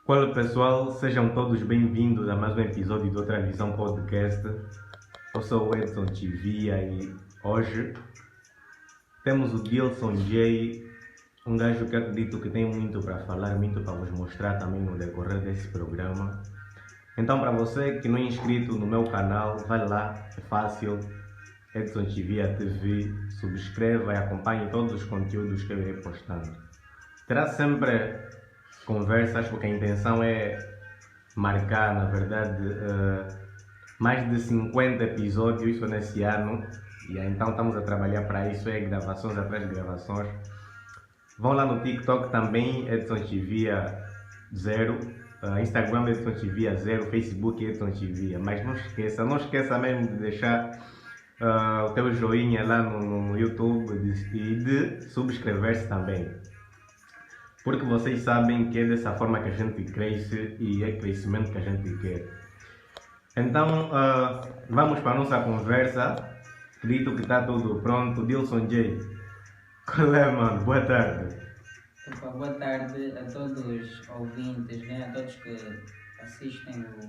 Olá pessoal, sejam todos bem-vindos a mais um episódio do Outra Visão Podcast. Eu sou o Edson Tivia e hoje temos o Dilson J, um gajo que acredito que tem muito para falar, muito para vos mostrar também no decorrer desse programa. Então, para você que não é inscrito no meu canal, vai lá, é fácil, Edson Tivia TV, subscreva e acompanhe todos os conteúdos que eu irei postando. Terá sempre conversas, porque a intenção é marcar, na verdade, mais de 50 episódios nesse ano, e então estamos a trabalhar para isso, é gravações atrás de gravações. Vão lá no TikTok também, Edson Tivia 0, Instagram Edson Tivia 0, Facebook Edson Tivia, mas não esqueça mesmo de deixar o teu joinha lá no YouTube e de subscrever-se também. Porque vocês sabem que é dessa forma que a gente cresce e é crescimento que a gente quer. Então, vamos para a nossa conversa. Acredito que está tudo pronto. Dilson J. Qual é, mano? Boa tarde. Boa tarde a todos os ouvintes, né? A todos que assistem o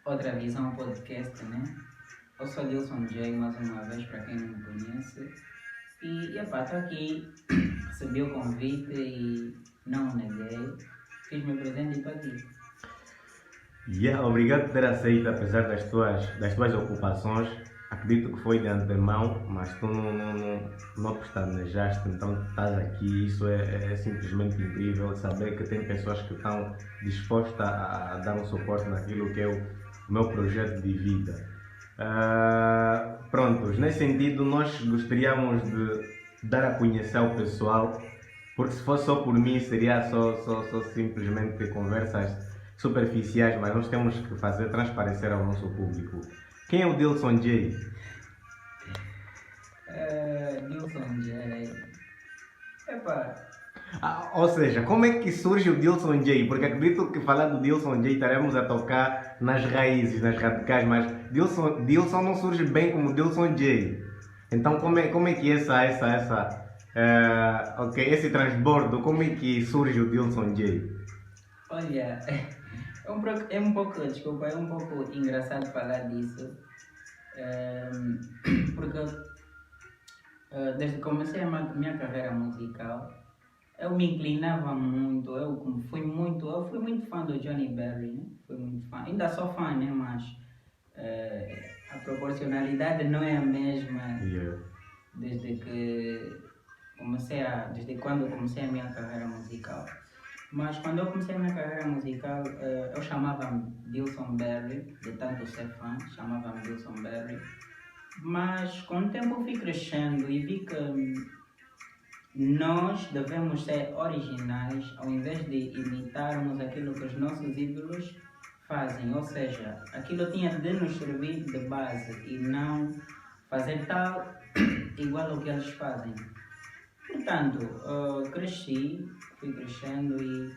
Outra Visão Podcast, né? Eu sou Dilson J, mais uma vez, para quem não me conhece. E estou aqui, recebi o convite e não neguei. Fiz-me presente e estou aqui. Obrigado por ter aceito, apesar das tuas ocupações. Acredito que foi de antemão, mas tu não pestanejaste, então estás aqui. Isso é simplesmente incrível, saber que tem pessoas que estão dispostas a dar um suporte naquilo que é o meu projeto de vida. Prontos, nesse sentido, nós gostaríamos de dar a conhecer ao pessoal, porque se fosse só por mim seria só simplesmente conversas superficiais, mas nós temos que fazer transparecer ao nosso público. Quem é o Dilson J? Dilson J. Ou seja, como é que surge o Dilson J? Porque acredito que falar do Dilson J estaremos a tocar nas raízes, nas radicais, mas Dilson não surge bem como Dilson J. Então como é que esse transbordo, como é que surge o Dilson J? Olha, é um pouco engraçado falar disso, porque desde que comecei a minha carreira musical, eu me inclinava muito, eu fui muito fã do Johnny Berry, né? Fui muito fã, ainda sou fã, né? Mas a proporcionalidade não é a mesma. Yeah. Desde quando comecei a minha carreira musical. Mas quando eu comecei a minha carreira musical, eu chamava-me Dilson Berry, de tanto ser fã, chamava-me Dilson Berry. Mas com o tempo eu fui crescendo e vi que nós devemos ser originais ao invés de imitarmos aquilo que os nossos ídolos fazem. Ou seja, aquilo tinha de nos servir de base e não fazer tal igual ao que eles fazem. Portanto, fui crescendo e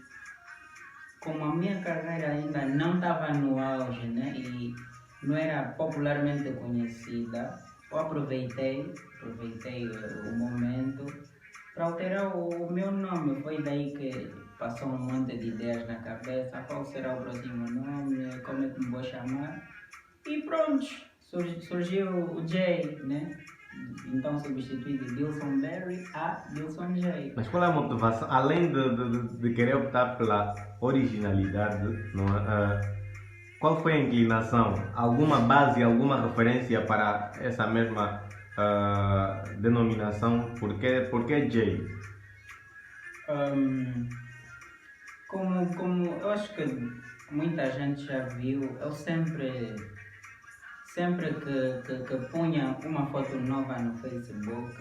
como a minha carreira ainda não estava no auge, né, e não era popularmente conhecida, eu aproveitei o momento para alterar o meu nome. Foi daí que passou um monte de ideias na cabeça, qual será o próximo nome, como é que me vou chamar, e pronto, surgiu o J, né? Então substituí de Dilson Berry a Dilson J. Mas qual é a motivação, além de querer optar pela originalidade, não é? Qual foi a inclinação? Alguma base, alguma referência para essa mesma denominação? Por que J? Como eu acho que muita gente já viu, eu sempre que punha uma foto nova no Facebook,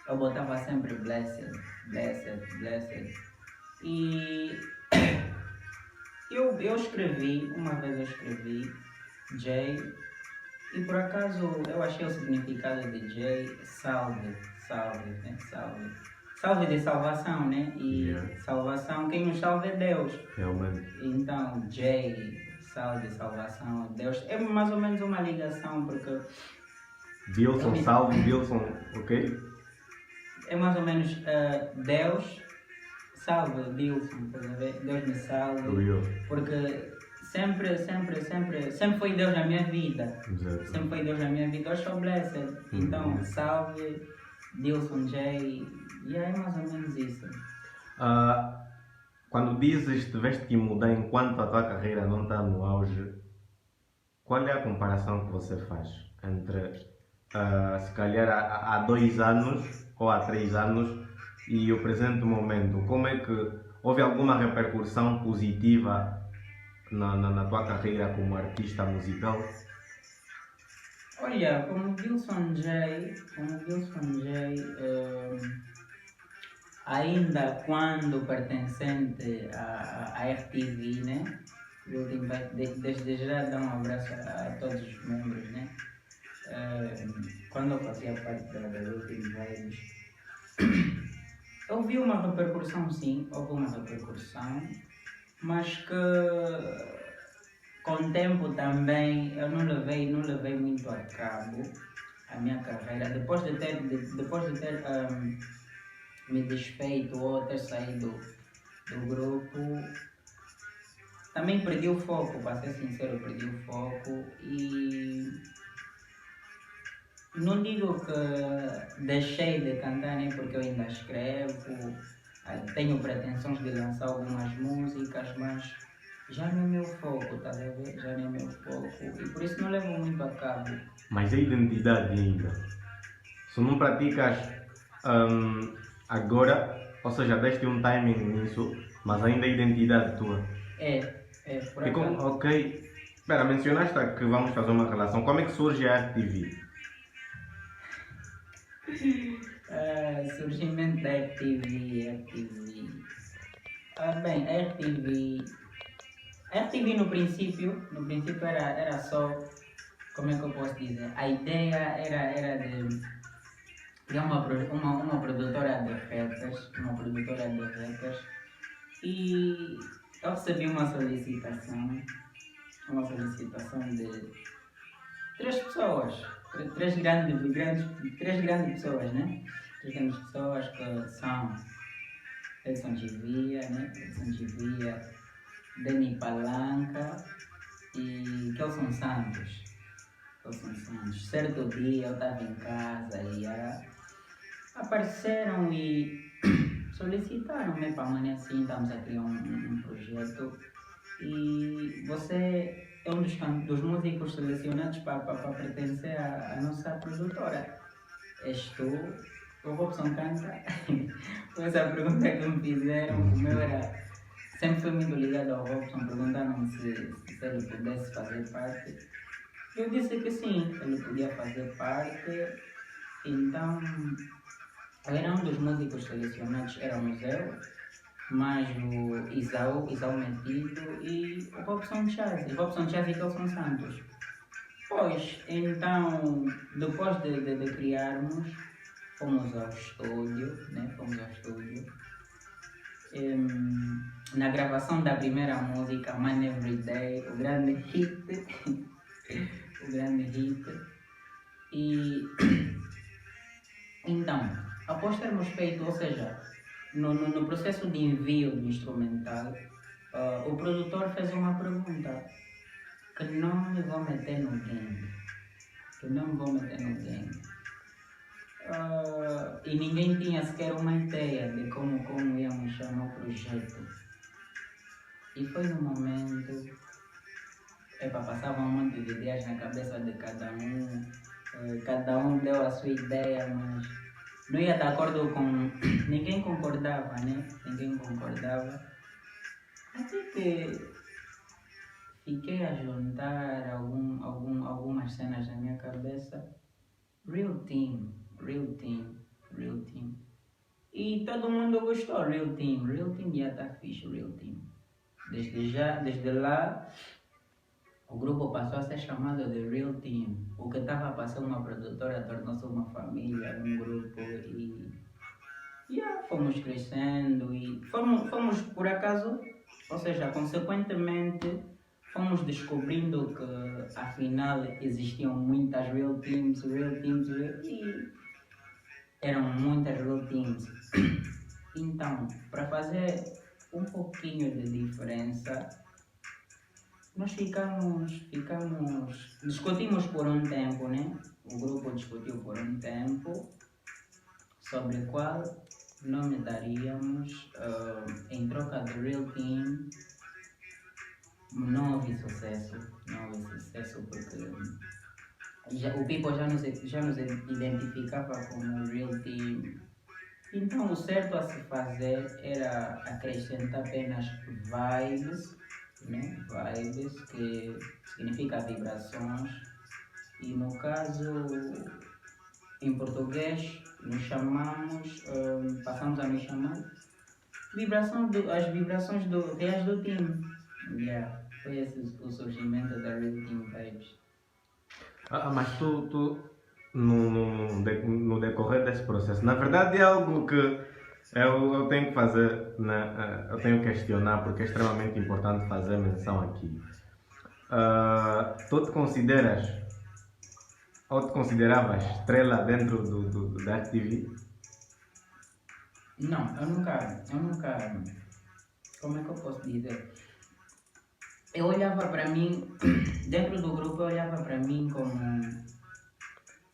eu botava sempre blessed. E eu escrevi, uma vez eu escrevi J, e por acaso eu achei o significado de J, salve, né? Salve de salvação, né? E salvação, quem nos salva é Deus. Realmente. Então, J, salve, salvação, Deus, é mais ou menos uma ligação, porque Dilson, salve, Dilson, ok? é mais ou menos Deus, salve Dilson, estás a ver? Deus me salve. Real. Porque sempre foi Deus na minha vida. Exato. Sempre foi Deus na minha vida. Hoje sou blessed. Então, salve Dilson J. E é mais ou menos isso. Quando dizes tiveste que mudar enquanto a tua carreira não está no auge, qual é a comparação que você faz entre se calhar há 2 anos ou há 3 anos e o presente momento? Como é que houve alguma repercussão positiva na tua carreira como artista musical? Olha, como Dilson J, ainda quando pertencente à RTV, né? Eu desde já dar um abraço a todos os membros, né? Quando eu fazia parte da Ultimate Vibes, houve uma repercussão, sim, mas que com o tempo também eu não levei muito a cabo a minha carreira. Depois de ter me desfeito ou ter saído do grupo, também perdi o foco, para ser sincero, perdi o foco e não digo que deixei de cantar, nem porque eu ainda escrevo, tenho pretensões de lançar algumas músicas, mas já não é meu foco, estás a ver? Já não é meu foco e por isso não levo muito a cabo. Mas a identidade ainda. Se não praticas agora, ou seja, deste um timing nisso, mas ainda a identidade tua. Por E acaso. ok, espera, mencionaste que vamos fazer uma relação. Como é que surge a RTV? Surgimento da RTV. Bem, a RTV no princípio era só, como é que eu posso dizer? A ideia era de criar uma produtora de rappers, e eu recebi uma solicitação de 3 pessoas, três grandes pessoas, né? 3 grandes pessoas que são Edson Chivia, Dani Palanca e Kelson Santos. Certo dia eu estava em casa e apareceram e solicitaram-me para amanhã assim, estamos a criar um projeto e você é um dos músicos selecionados para pertencer à nossa produtora. És tu? O Robson canta? Foi essa pergunta que me fizeram. O meu era. Sempre fui muito ligado ao Robson, perguntaram-me se ele pudesse fazer parte. Eu disse que sim, ele podia fazer parte. Então, era um dos músicos selecionados, éramos eu, mais o Isau Metido e o Robson Chaz e Kelson Santos. Pois, então, depois de criarmos, fomos ao estúdio, né? Na gravação da primeira música, Man Everyday, o grande hit, e então, após termos feito, ou seja, no processo de envio do instrumental, o produtor fez uma pergunta, que não me vou meter no game. E ninguém tinha sequer uma ideia de como íamos chamar o projeto. E foi no momento, passava um monte de ideias na cabeça de cada um deu a sua ideia, mas não ia de acordo com... Ninguém concordava, né? Até que fiquei a juntar algumas cenas na minha cabeça. Real Team. E todo mundo gostou, Real Team já está fixe, Real Team. Desde lá, o grupo passou a ser chamado de Real Team. O que estava a passar uma produtora tornou-se uma família, um grupo e fomos crescendo e fomos por acaso, ou seja, consequentemente, fomos descobrindo que afinal existiam muitas Real Teams e eram muitas Real Teams. Então, para fazer um pouquinho de diferença, nós discutimos por um tempo, né? O grupo discutiu por um tempo sobre qual nome daríamos em troca do Real Team. Não houve sucesso, porque o People já nos identificava como Real Team. Então o certo a se fazer era acrescentar apenas vibes, né? Vibes que significa vibrações, e no caso em português nos chamamos, passamos a nos chamar as vibrações reais do time. Yeah. Foi esse o surgimento da Real Team Vibes. Mas no decorrer desse processo, na verdade é algo que eu tenho que fazer, né? Eu tenho que questionar porque é extremamente importante fazer menção aqui. Tu te consideras ou te consideravas estrela dentro da RTV? Não, eu nunca, como é que eu posso dizer? Eu olhava para mim, dentro do grupo eu olhava para mim como,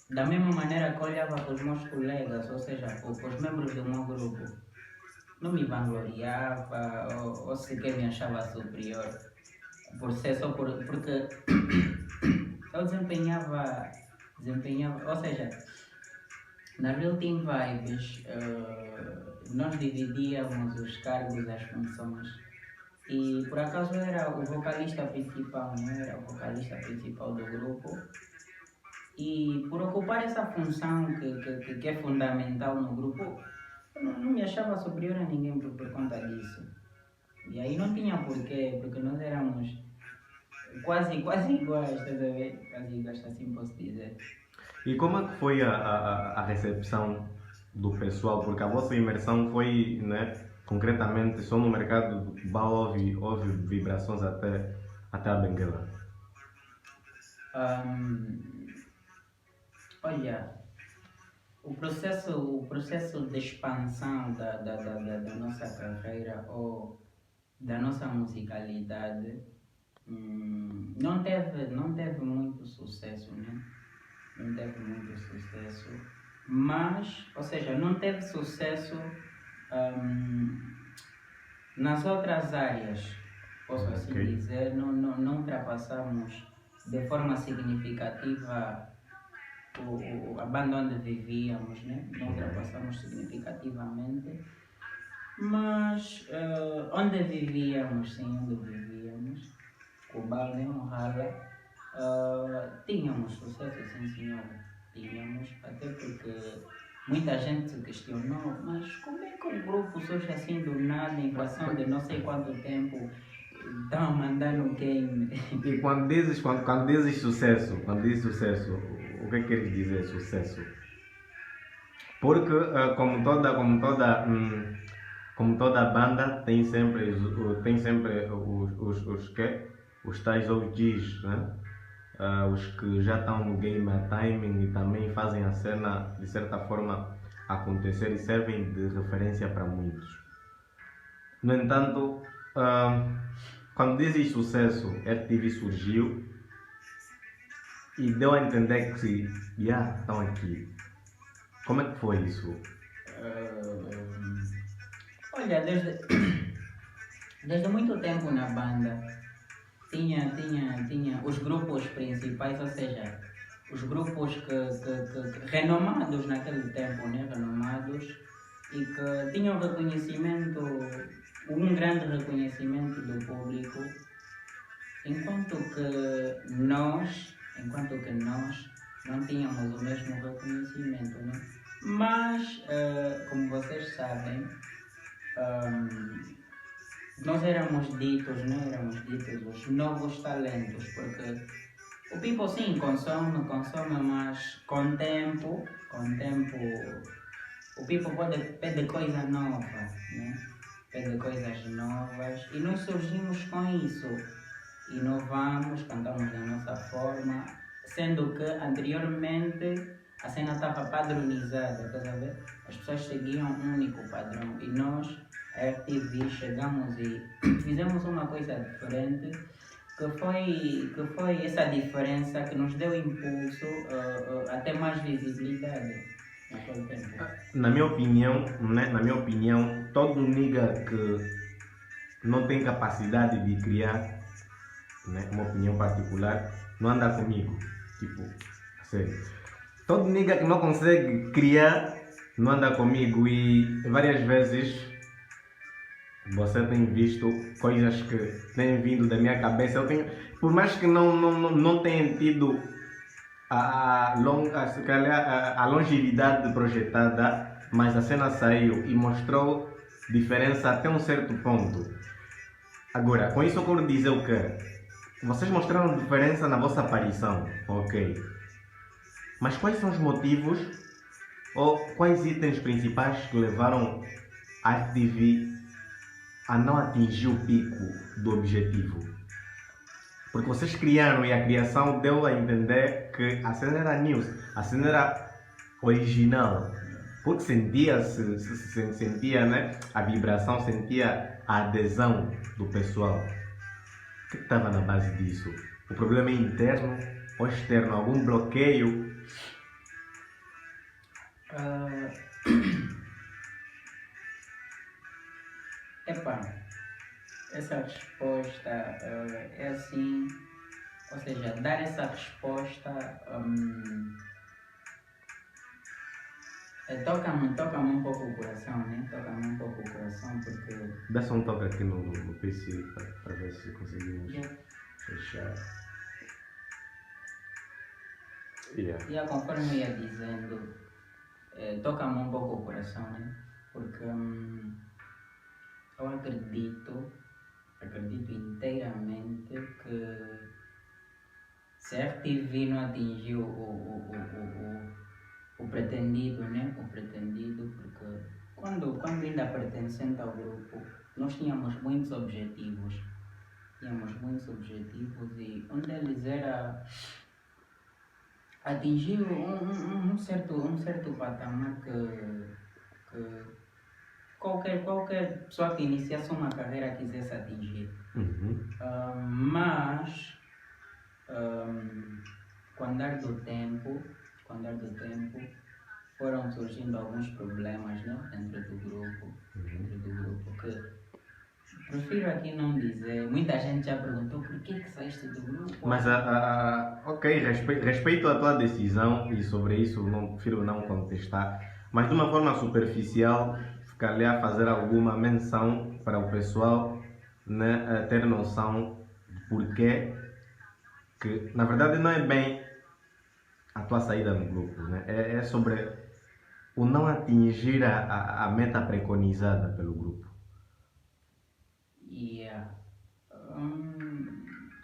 da mesma maneira que eu olhava para os meus colegas, ou seja, para os membros do meu grupo. Não me vangloriava ou sequer me achava superior por ser só porque eu desempenhava, ou seja, na Real Team Vibes nós dividíamos os cargos, as funções. E por acaso eu era o vocalista principal, né? Era o vocalista principal do grupo. E por ocupar essa função que é fundamental no grupo, eu não me achava superior a ninguém por conta disso. E aí não tinha porquê, porque nós éramos quase iguais, estás a ver? Quase iguais, assim posso dizer. E como é que foi a recepção do pessoal? Porque a vossa imersão foi, né, concretamente, só no mercado do futebol houve vibrações até a Benguela. Olha, o processo de expansão da nossa carreira ou da nossa musicalidade não teve muito sucesso, né? Não teve muito sucesso, mas, ou seja, não teve sucesso nas outras áreas, posso assim dizer, não ultrapassamos de forma significativa a banda onde vivíamos, né? Não ultrapassamos significativamente, mas onde vivíamos, Cubal, né? Rala, tínhamos sucesso, sim senhor, tínhamos, até porque muita gente se questionou, mas como é que um grupo surge assim do nada, em fração de não sei quanto tempo, estão a mandar no game? E quando dizes sucesso, o que é que queres dizer sucesso? Porque como toda banda tem sempre os tais OGs, né? Os que já estão no game a timing e também fazem a cena de certa forma acontecer e servem de referência para muitos. No entanto, quando dizes sucesso, RTV surgiu e deu a entender que estão aqui. Como é que foi isso? Olha, desde muito tempo na banda tinha os grupos principais, ou seja, os grupos que renomados naquele tempo, né? Renomados, e que tinham reconhecimento, um grande reconhecimento do público, enquanto que nós não tínhamos o mesmo reconhecimento, né? Mas, como vocês sabem, nós éramos ditos os novos talentos, porque o people sim consome, mas com tempo o people pede coisa nova, né? Pede coisas novas e nós surgimos com isso. Inovamos, cantamos da nossa forma, sendo que anteriormente a cena estava padronizada, estás a ver? As pessoas seguiam um único padrão e nós, a RTV, chegamos e fizemos uma coisa diferente que foi essa diferença que nos deu impulso até mais visibilidade naquele tempo. Na minha opinião, né? Na minha opinião, todo nigga que não tem capacidade de criar, né? Uma opinião particular, não anda comigo. Tipo, sério. Todo nigga que não consegue criar, não anda comigo e várias vezes você tem visto coisas que têm vindo da minha cabeça. Eu tenho, por mais que não tenha tido a longevidade projetada, mas a cena saiu e mostrou diferença até um certo ponto. Agora, com isso eu quero dizer o quê? Vocês mostraram diferença na vossa aparição, ok? Mas quais são os motivos ou quais itens principais que levaram a RTV a não atingir o pico do objetivo? Porque vocês criaram e a criação deu a entender que a cena era news, a cena era original. Porque sentia, né, a vibração, sentia a adesão do pessoal. O que estava na base disso? O problema é interno ou externo? Algum bloqueio? Epá, essa resposta é assim, ou seja, dar essa resposta toca-me um pouco o coração, né? Toca-me um pouco o coração porque... Dá só um toque aqui no PC para ver se conseguimos fechar. E conforme eu ia dizendo, toca-me um pouco o coração, né? Porque eu acredito inteiramente que se a RTV não atingiu o pretendido, né? O pretendido, porque quando ainda pertencente ao grupo, nós tínhamos muitos objetivos. E um deles era atingir um certo patamar que qualquer pessoa que iniciasse uma carreira quisesse atingir. Mas com o andar do tempo foram surgindo alguns problemas, né, dentro do grupo que prefiro aqui não dizer. Muita gente já perguntou por que saíste do grupo. Mas ok, respeito a tua decisão e sobre isso prefiro não contestar, mas de uma forma superficial, ficar ali a fazer alguma menção para o pessoal, né, ter noção de porquê que na verdade não é bem a tua saída no grupo, né? É sobre o não atingir a meta preconizada pelo grupo.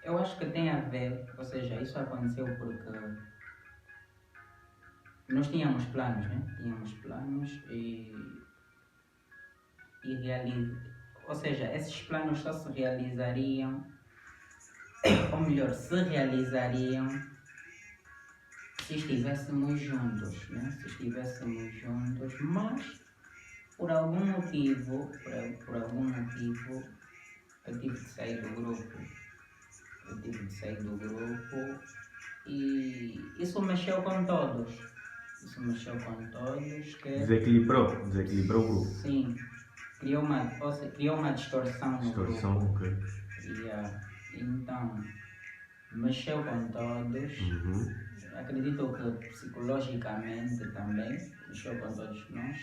Eu acho que tem a ver, ou seja, isso aconteceu porque nós tínhamos planos, né? Ou seja, esses planos só se realizariam, ou melhor, se realizariam se estivéssemos juntos, né? Mas por algum motivo eu tive de sair do grupo e isso mexeu com todos. Que desequilibrou o grupo. Sim, criou uma distorção no grupo. Okay. Então, mexeu com todos. Acredito que psicologicamente também mexeu com todos nós.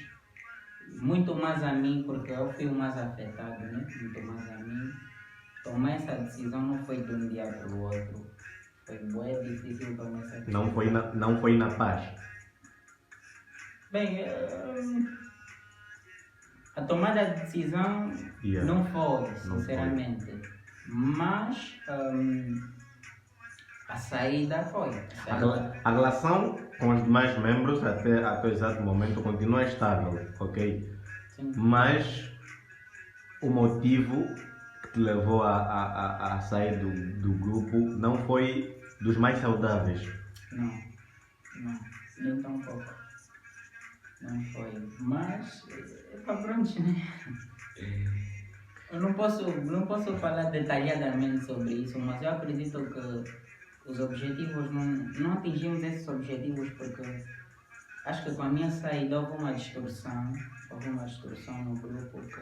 Muito mais a mim, porque eu fui o mais afetado, né? Muito mais a mim. Tomar essa decisão não foi de um dia para o outro. Foi bem difícil tomar essa decisão. Não foi na paz. Bem, a tomada de decisão não foi, sinceramente. Mas a saída foi. A relação com os demais membros até o exato momento continua estável, ok? Sim. Mas o motivo que te levou a sair do grupo não foi dos mais saudáveis. Não. nem tão pouco. Não foi. Mas, pronto, né? Eu não posso falar detalhadamente sobre isso, mas eu acredito que os objetivos, não atingimos esses objetivos porque acho que com a minha saída houve uma distorção no grupo que,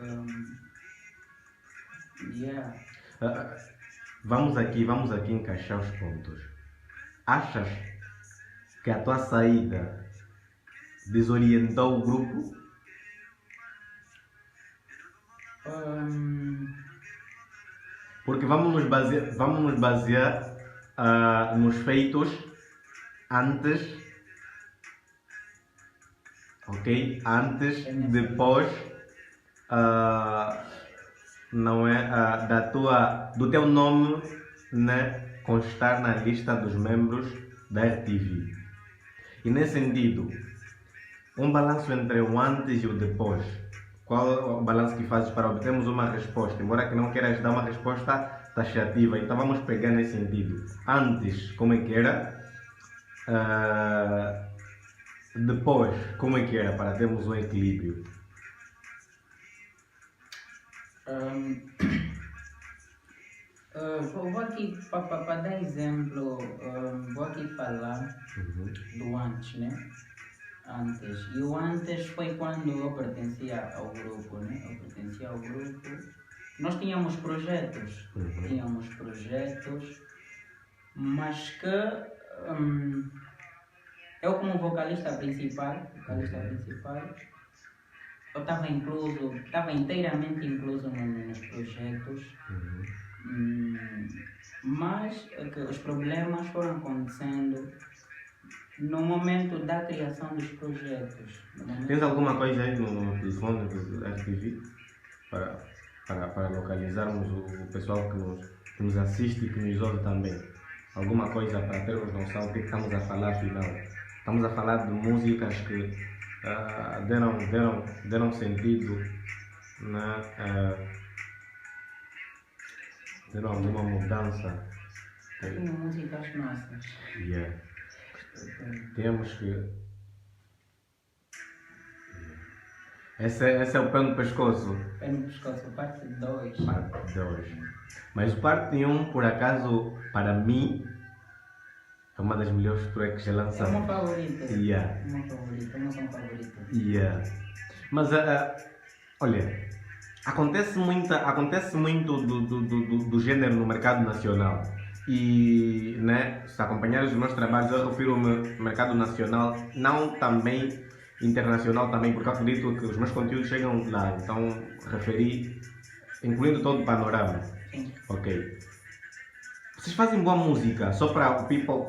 yeah. Ah, vamos aqui encaixar os pontos. Achas que a tua saída desorientou o grupo? Porque vamos nos basear nos feitos antes, ok? Antes, depois, não é, do teu nome, né, constar na lista dos membros da RTV. E nesse sentido, um balanço entre o antes e o depois. Qual é o balanço que fazes para obtermos uma resposta? Embora que não queiras dar uma resposta taxativa, então vamos pegar nesse sentido. Antes, como é que era? Depois, como é que era? Para termos um equilíbrio. Vou aqui, para dar exemplo, vou aqui falar do antes, né? Antes. E o antes foi quando eu pertencia ao grupo, né? Eu pertencia ao grupo. Nós tínhamos projetos. Mas que eu como vocalista principal, eu estava inteiramente incluso nos projetos. Mas que os problemas foram acontecendo no momento da criação dos projetos. Tens alguma coisa aí no telefone do RTV para localizarmos o pessoal que nos assiste e que nos ouve também? Alguma coisa para termos noção do que estamos a falar afinal? Estamos a falar de músicas que deram sentido, né? Deram alguma mudança. Tem músicas nossas. Yeah. Temos que. Esse é o pé no pescoço. Pé no pescoço, parte 2. Parte 2. Mas o parte 1, por acaso, para mim, é uma das melhores tracks já lançadas. É uma favorita. Yeah. Uma som favorita. Yeah. Mas, olha, acontece muito do gênero no mercado nacional. E, né, se acompanhares os meus trabalhos, eu refiro-me ao mercado nacional, não também internacional também, porque acredito que os meus conteúdos chegam lá, então referi, incluindo todo o panorama. Sim. Ok. Vocês fazem boa música, só para o people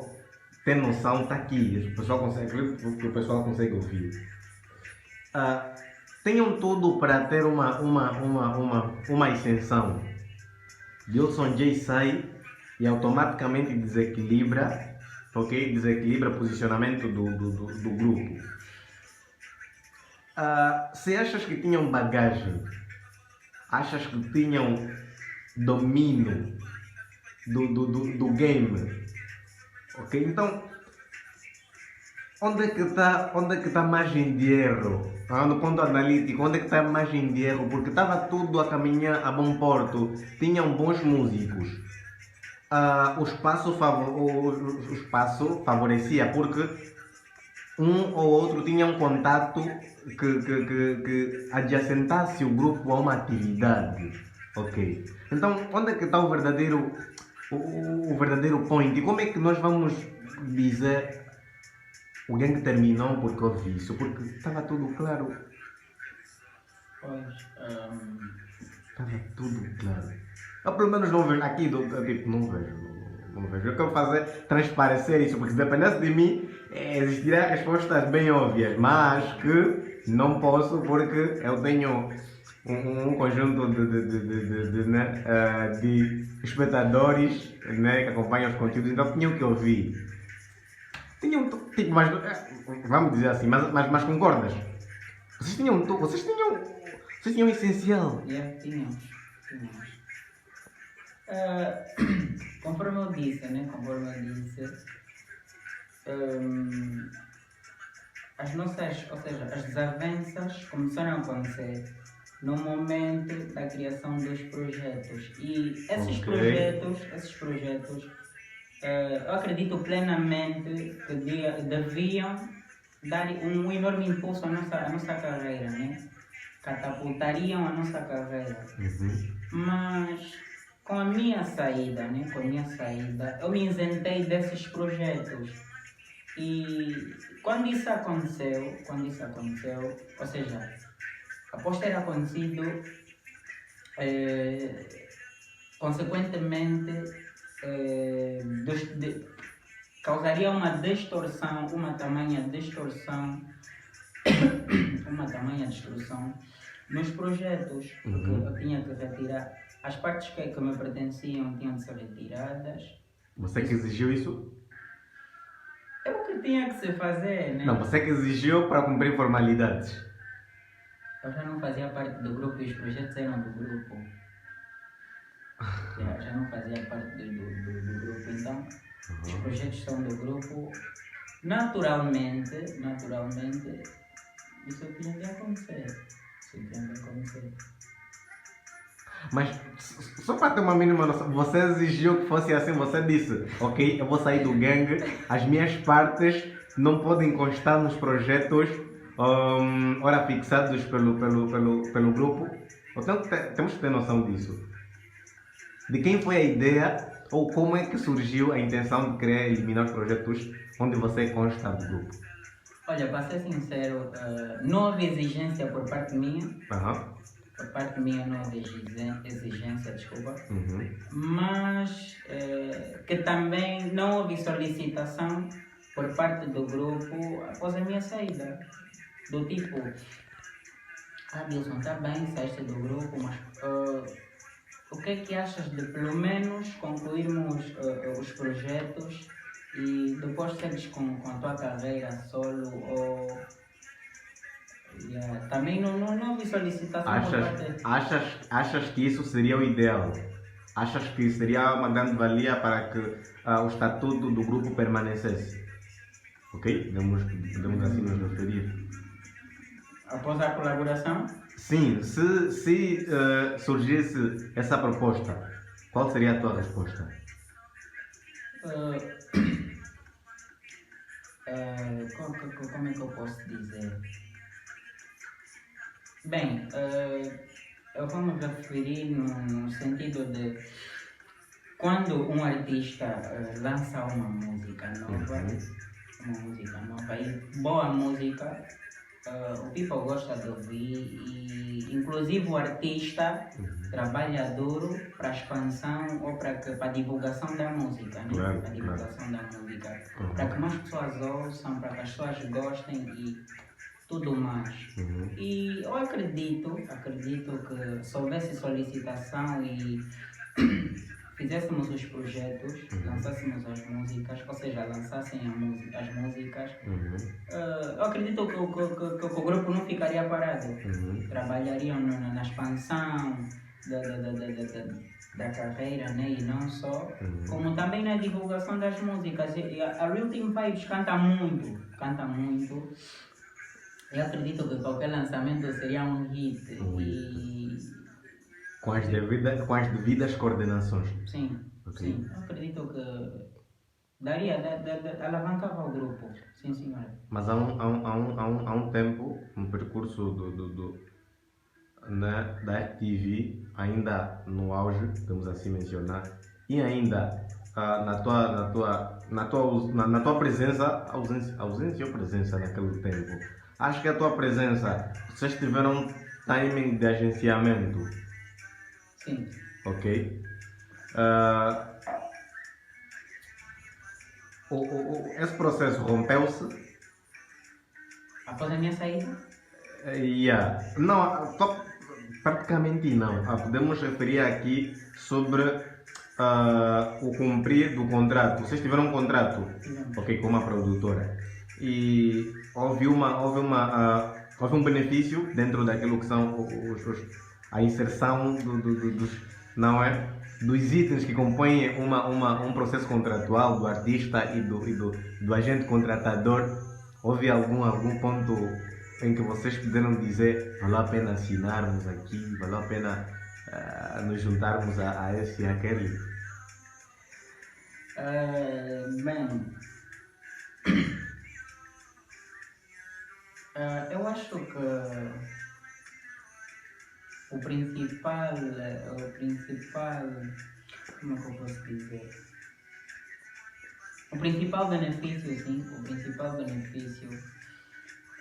ter noção, está aqui, o pessoal consegue ouvir. Tenham tudo para ter uma ascensão. Dilson J sai e automaticamente desequilibra, ok? Desequilibra o posicionamento do grupo. Se achas que tinham bagagem, achas que tinham domínio do game, ok? Então, onde é que está a margem de erro? No ponto analítico, onde é que está a margem de erro? Porque estava tudo a caminhar a bom porto, tinham bons músicos. O espaço favorecia, porque um ou outro tinha um contato que adjacentasse o grupo a uma atividade. Ok. Então, onde é que está o verdadeiro point? E como é que nós vamos dizer o gangue terminou porque houve isso? Porque estava tudo claro. Pois. Estava tudo claro. Eu pelo menos não vejo aqui, tipo, não vejo. Eu quero fazer transparecer isso, porque se dependesse de mim, existiriam respostas bem óbvias, mas que não posso porque eu tenho um conjunto de espectadores, né, que acompanham os conteúdos, então tinham que ouvir. Tipo, mas, vamos dizer assim, mas concordas? Vocês tinham o essencial. Yeah, tínhamos. Conforme eu disse, ou seja, as desavenças começaram a acontecer no momento da criação dos projetos. E esses projetos, eu acredito plenamente que deviam dar um enorme impulso à nossa carreira, né? Catapultariam a nossa carreira. Mas com a minha saída, né? Eu me isentei desses projetos. E quando isso aconteceu, ou seja, após ter acontecido, consequentemente, causaria uma tamanha distorção nos projetos, porque eu tinha que retirar as partes que me pertenciam, tinham de ser retiradas. Você que exigiu isso? É o que tinha que se fazer, né? Não, você que exigiu para cumprir formalidades. Eu já não fazia parte do grupo e os projetos eram do grupo. Já não fazia parte do grupo, então os projetos são do grupo. Naturalmente, isso tinha que acontecer. Mas só para ter uma mínima noção, você exigiu que fosse assim, você disse, ok, eu vou sair do gangue, as minhas partes não podem constar nos projetos ora fixados pelo grupo. Então temos que ter noção disso. De quem foi a ideia ou como é que surgiu a intenção de querer eliminar os projetos onde você consta do grupo? Olha, para ser sincero, não houve exigência por parte minha. Por parte minha não houve exigência, desculpa. Mas que também não houve solicitação por parte do grupo após a minha saída. Do tipo, Dilson, está bem, saíste do grupo, mas o que é que achas de pelo menos concluirmos os projetos e depois segues com a tua carreira solo ou... Também não houve solicitação por parte... Achas que isso seria o ideal? Achas que seria uma grande valia para que o estatuto do grupo permanecesse? Ok? Podemos assim nos referir. Após a colaboração? Sim, se surgisse essa proposta, qual seria a tua resposta? Como é que eu posso dizer? Bem, eu vou me referir no sentido de quando um artista lança uma música nova, e boa música, o people gosta de ouvir e inclusive o artista trabalha duro para a expansão ou para a divulgação da música, né? Para que mais pessoas ouçam, para que as pessoas gostem e tudo mais. E eu acredito que se houvesse solicitação e fizéssemos os projetos, lançássemos as músicas, ou seja, lançassem as músicas, eu acredito que o grupo não ficaria parado. Trabalhariam na expansão da carreira, né? E não só, como também na divulgação das músicas. A Real Team Vibes canta muito. Eu acredito que qualquer lançamento seria um hit. Com as devidas coordenações. Sim, okay. Sim. Eu acredito que alavancava o grupo. Sim, senhora. Mas há um tempo, no percurso da RTV, ainda no auge, podemos assim mencionar, e ainda na tua presença, ausência ou presença naquele tempo. Acho que a tua presença, vocês tiveram timing de agenciamento. Sim. Ok. Esse processo rompeu-se? Após a minha saída? Não, praticamente não. Podemos referir aqui sobre o cumprir do contrato. Vocês tiveram um contrato, ok, com uma produtora. E houve um benefício dentro daquilo que são a inserção dos itens que compõem um processo contratual do artista e do agente contratador, houve algum ponto em que vocês puderam dizer valeu a pena assinarmos aqui, valeu a pena nos juntarmos a esse e aquele? Bem, eu acho que o principal, como é que eu posso dizer? O principal benefício, sim, o principal benefício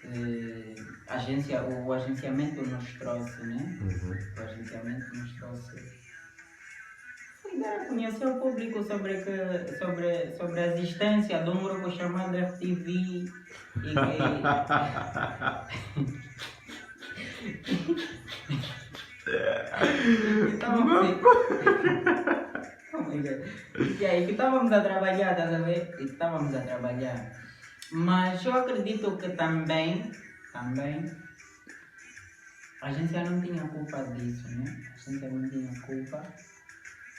que o agenciamento nos trouxe, né? O agenciamento nos trouxe foi dar a conhecer ao público sobre a existência de um grupo chamado FTV e que estávamos a trabalhar, estás a ver? E estávamos a trabalhar. Mas eu acredito que também a agência não tinha culpa disso, né? A agência não tinha culpa.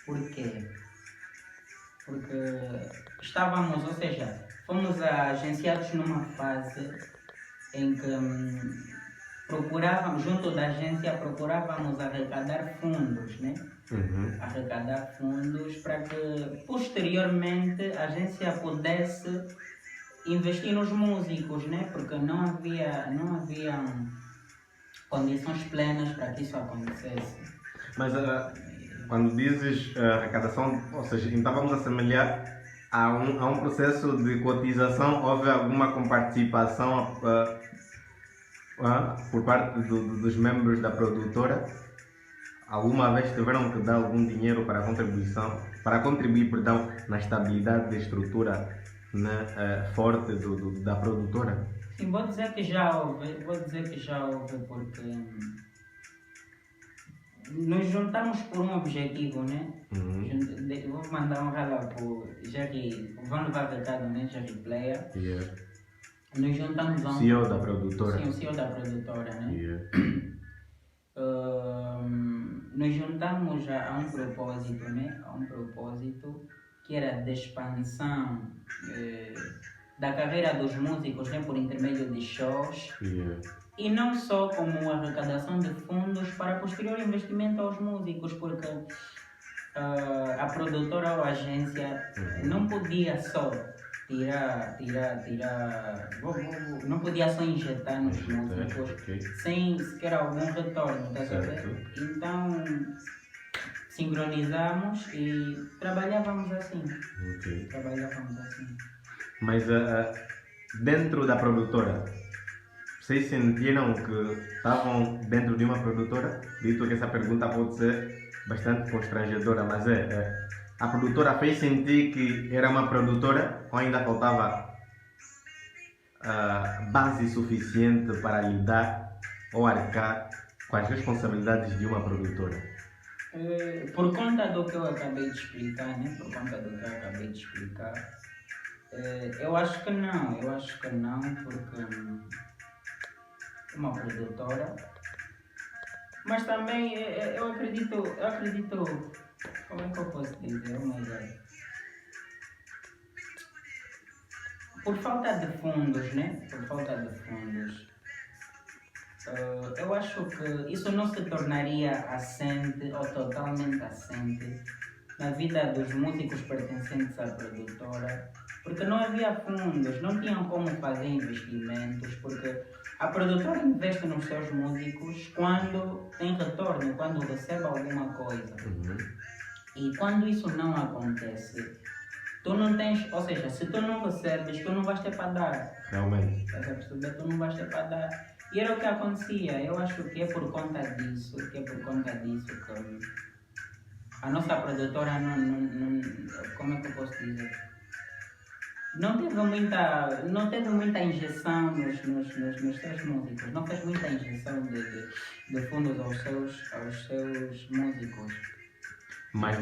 Por quê? Porque estávamos, ou seja, fomos agenciados numa fase em que procurávamos, junto da agência, procurávamos arrecadar fundos, né? Arrecadar fundos para que posteriormente a agência pudesse investir nos músicos, né? Porque não havia condições plenas para que isso acontecesse. Mas quando dizes arrecadação, ou seja, então vamos assemelhar a um processo de cotização, houve alguma comparticipação por parte dos membros da produtora? Alguma vez tiveram que dar algum dinheiro para contribuir na estabilidade da estrutura, né, forte da produtora? Sim, vou dizer que já houve porque nos juntamos por um objetivo, né? Vou mandar um rala para o Jerry, vou levar recado, né? Jerry Player. Yeah. Nos juntamos a um... CEO da produtora. Sim, o CEO da produtora, né? Yeah. Nos juntamos a um propósito, né? A um propósito que era de expansão da carreira dos músicos, né? Por intermédio de shows. Yeah. E não só como arrecadação de fundos para posterior investimento aos músicos, porque a produtora ou a agência não podia só não podia só injetar nos músicos sem sequer algum retorno, tá certo? Então sincronizamos e trabalhávamos assim. Mas dentro da produtora, vocês sentiram que estavam dentro de uma produtora? Dito que essa pergunta pode ser bastante constrangedora, mas a produtora fez sentir que era uma produtora ou ainda faltava base suficiente para lidar ou arcar com as responsabilidades de uma produtora? Por conta do que eu acabei de explicar, né? Eu acho que não, porque uma produtora, mas também eu acredito, como é que eu posso dizer, por falta de fundos, né? Eu acho que isso não se tornaria assente ou totalmente assente na vida dos músicos pertencentes à produtora, porque não havia fundos, não tinham como fazer investimentos, porque a produtora investe nos seus músicos quando tem retorno, quando recebe alguma coisa. E quando isso não acontece, tu não tens, ou seja, se tu não recebes, tu não vais ter para dar. Realmente. Estás a perceber? Tu não vais ter para dar. E era o que acontecia. Eu acho que é por conta disso que a nossa produtora não como é que eu posso dizer? Não teve muita injeção nos seus músicos, não fez muita injeção de fundos aos seus músicos. Mas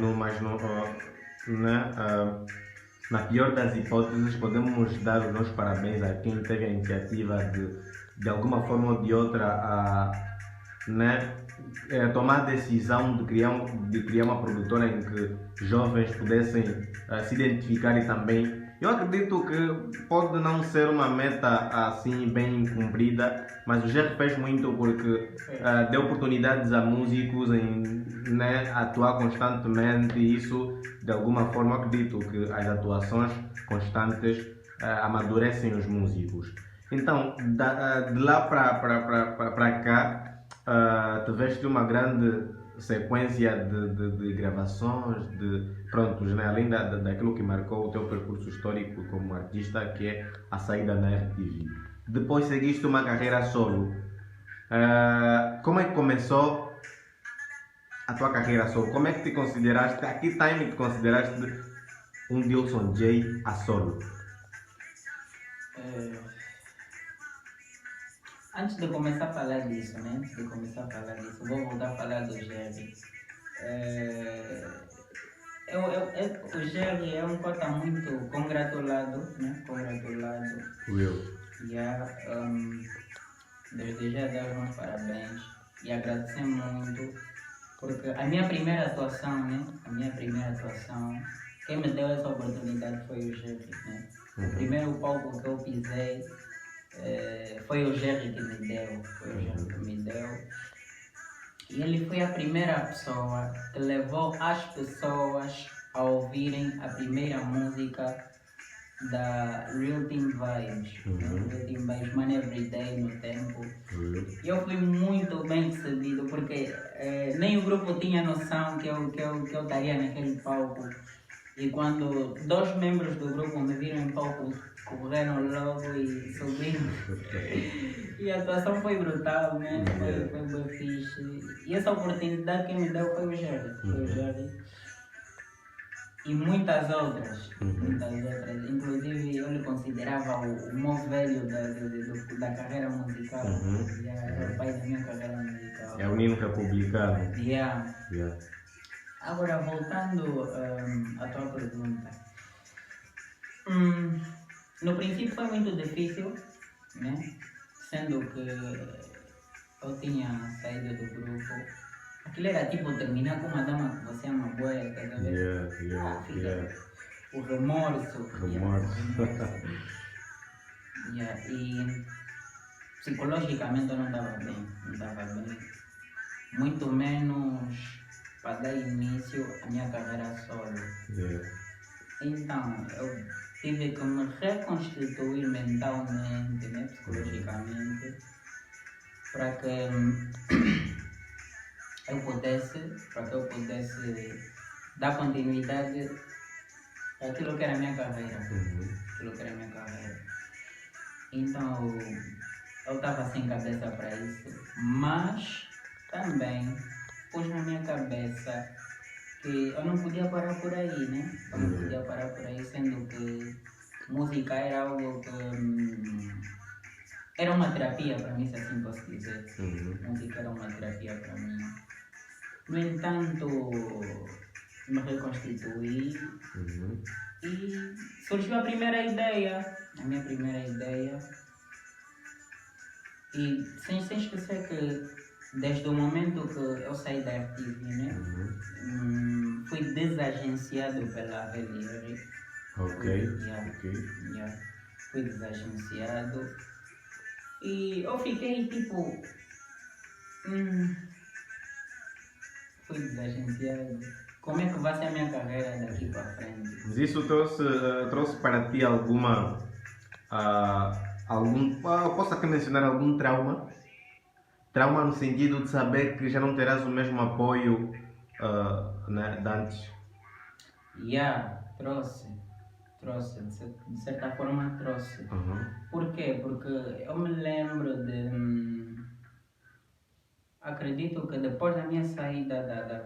na pior das hipóteses, podemos dar os nossos parabéns a quem teve a iniciativa de alguma forma ou de outra tomar a decisão de criar uma produtora em que jovens pudessem se identificar e também Eu acredito que pode não ser uma meta assim bem cumprida, mas o GR fez muito porque deu oportunidades a músicos em, né, atuar constantemente e isso de alguma forma acredito que as atuações constantes amadurecem os músicos. Então, de lá para cá, tiveste uma grande sequência de gravações, prontos, né? Além daquilo que marcou o teu percurso histórico como artista, que é a saída na RTV. Depois seguiste uma carreira solo. Como é que começou a tua carreira solo? Como é que te consideraste, a que time te consideraste um Dilson J a solo? Antes de começar a falar disso, né? Vou voltar a falar do Jerry. O Jerry é um cota muito congratulado, né? Desde já dar uns parabéns e agradecer muito, porque a minha primeira atuação, quem me deu essa oportunidade foi o Jerry, né? O primeiro palco que eu pisei foi o Jerry que me deu. E ele foi a primeira pessoa que levou as pessoas a ouvirem a primeira música da Real Team Vibes. Real Team Vibes, Man Everyday no tempo. E eu fui muito bem recebido porque nem o grupo tinha noção que eu estaria naquele palco. E quando 2 membros do grupo me viram em palco, correram logo e subiram. E a atuação foi brutal, né? Foi bem fixe. E essa oportunidade que me deu foi o Jerry. E muitas outras. Inclusive eu lhe considerava o mais velho da carreira musical. É o pai da minha carreira musical. É o Nino Republicano. Agora, voltando à tua pergunta. No princípio foi muito difícil, né? Sendo que eu tinha saído do grupo. Aquilo era tipo terminar com uma dama que você ama bué, tá vendo? O remorso. E psicologicamente eu não estava bem. Muito menos para dar início à minha carreira solo. Então, eu tive que me reconstituir mentalmente, né, psicologicamente, para que eu pudesse dar continuidade àquilo que era a minha carreira. Então, eu estava sem cabeça para isso, mas também pus na minha cabeça que eu não podia parar por aí, né? Sendo que música era algo que era uma terapia para mim, se assim posso dizer. Música era uma terapia para mim. No entanto, me reconstituí e surgiu a minha primeira ideia. E sem esquecer que desde o momento que eu saí da RTV, né, fui desagenciado pela VLR. Fui desagenciado e eu fiquei tipo fui desagenciado. Como é que vai ser a minha carreira daqui para frente? Mas isso trouxe para ti posso aqui mencionar algum trauma? Trauma no sentido de saber que já não terás o mesmo apoio né, de antes? Trouxe, de certa forma trouxe. Por quê? Porque eu me lembro de... acredito que depois da minha saída da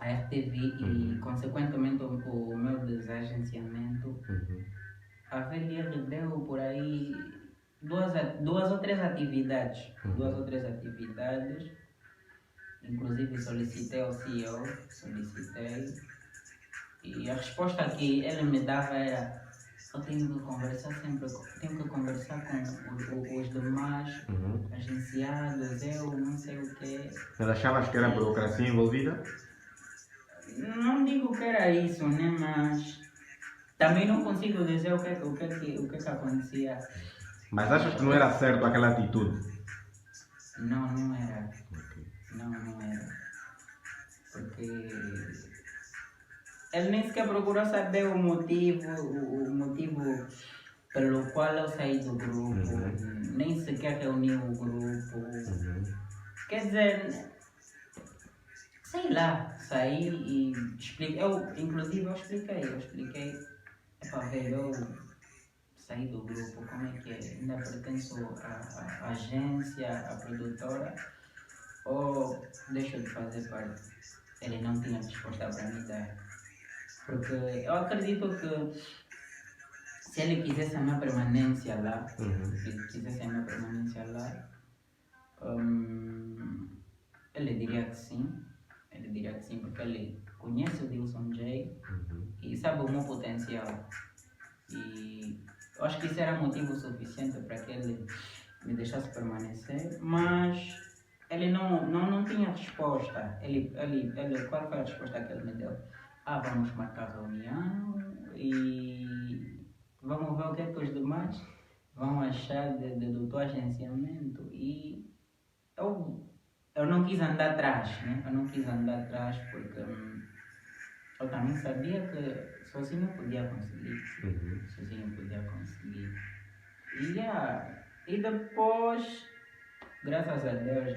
RTV e consequentemente o meu desagenciamento, a VLR deu por aí duas ou três atividades. Inclusive solicitei ao CEO, e a resposta que ele me dava era: eu tenho que conversar com os demais agenciados, eu não sei o quê. Mas achavas que era burocracia envolvida? Não digo que era isso, né? Mas Também não consigo dizer o que acontecia. Mas achas que não era certo aquela atitude? Não, não era. Não era. Porque ele nem sequer procurou saber o motivo pelo qual eu saí do grupo, nem sequer reuniu o grupo. Quer dizer, sei lá, saí e expliquei. Inclusive, eu expliquei. Epá, velho, eu saí do grupo, como é que é? Ainda pertenço à agência, à produtora, ou deixo de fazer parte? Ele não tinha resposta para me dar. Porque eu acredito que se ele quisesse a minha permanência lá, ele diria que sim. Porque ele conhece o Dilson J e sabe o meu potencial. E eu acho que isso era motivo suficiente para que ele me deixasse permanecer, mas ele não tinha resposta. Qual foi a resposta que ele me deu? Vamos marcar reunião e vamos ver o que é que os demais vão achar do teu agenciamento. E eu não quis andar atrás, né? Porque eu também sabia que sozinho podia conseguir. E depois, graças a Deus,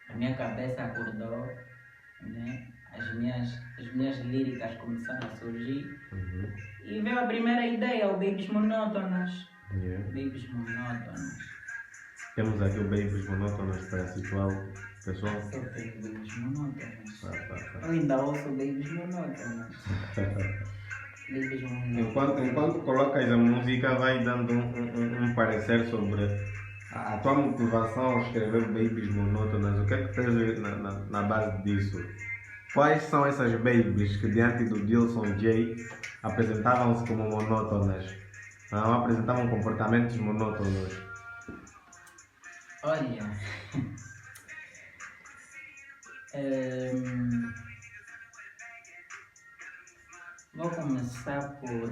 a minha cabeça acordou, né? As minhas líricas começaram a surgir. E veio a primeira ideia, o Babies Monótonas. Babies Monótonas. Temos aqui o Babies Monótonas para situar o pessoal. Só tenho Babies Monótonas. Eu ainda ouço Babies Monótonas. Enquanto colocas a música, vai dando um parecer sobre a tua motivação ao escrever Babies Monótonas. O que é que tens na base disso? Quais são essas babies que diante do Dilson J apresentavam-se como monótonas? Não apresentavam comportamentos monótonos? Olha, vou começar por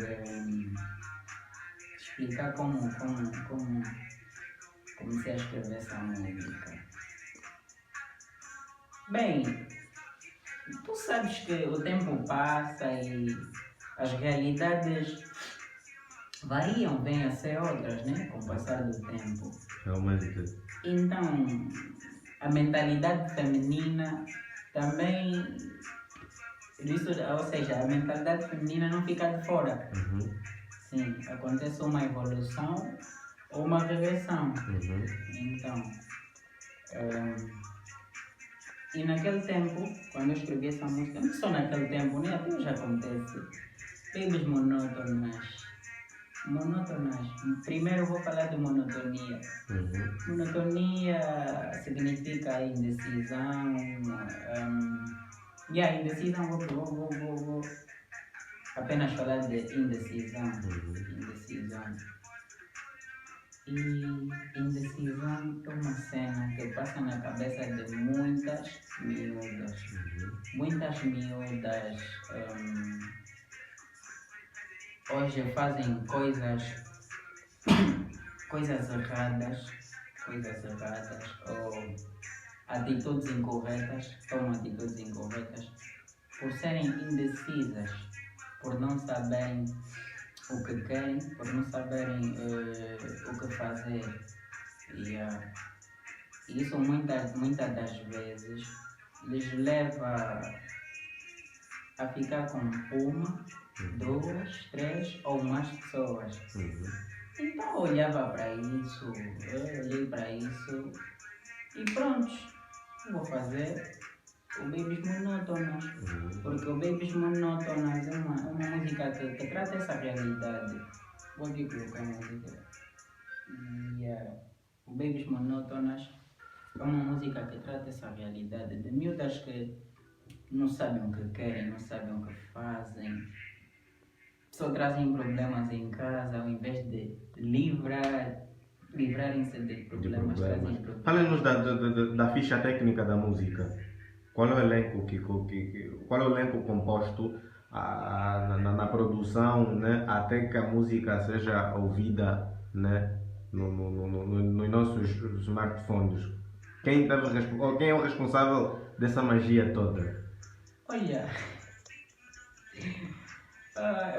explicar como comecei a escrever essa música. Bem, tu sabes que o tempo passa e as realidades variam, vêm a ser outras, né? Com o passar do tempo. Realmente. Então, a mentalidade feminina também, ou seja, a mentalidade feminina não fica de fora. Sim, acontece uma evolução ou uma regressão. Então, e naquele tempo, quando eu escrevi essa música, não só naquele tempo, né? Até hoje acontece. Babies monótonas. Primeiro vou falar de monotonia. Monotonia significa indecisão. Indecisão, vou apenas falar de indecisão. E indecisão é uma cena que passa na cabeça de muitas miúdas. Hoje fazem coisas erradas ou tomam atitudes incorretas por serem indecisas, por não saberem o que querem, por não saberem o que fazer. E isso muitas das vezes lhes leva a ficar com uma, 2, 3 ou mais pessoas. Então eu olhava para isso, olhei para isso e pronto, vou fazer o Babies Monótonas. Porque o Babies Monótonas é uma música que trata essa realidade. Vou aqui colocar a música. O Babies Monótonas é uma música que trata essa realidade de miúdas que não sabem o que querem, não sabem o que fazem, só trazem problemas em casa ao invés de livrarem-se de problemas. Fala-nos da ficha técnica da música. Qual é o elenco composto na produção, né? Até que a música seja ouvida, né? Nos nossos smartphones. Quem é o responsável dessa magia toda? Olha,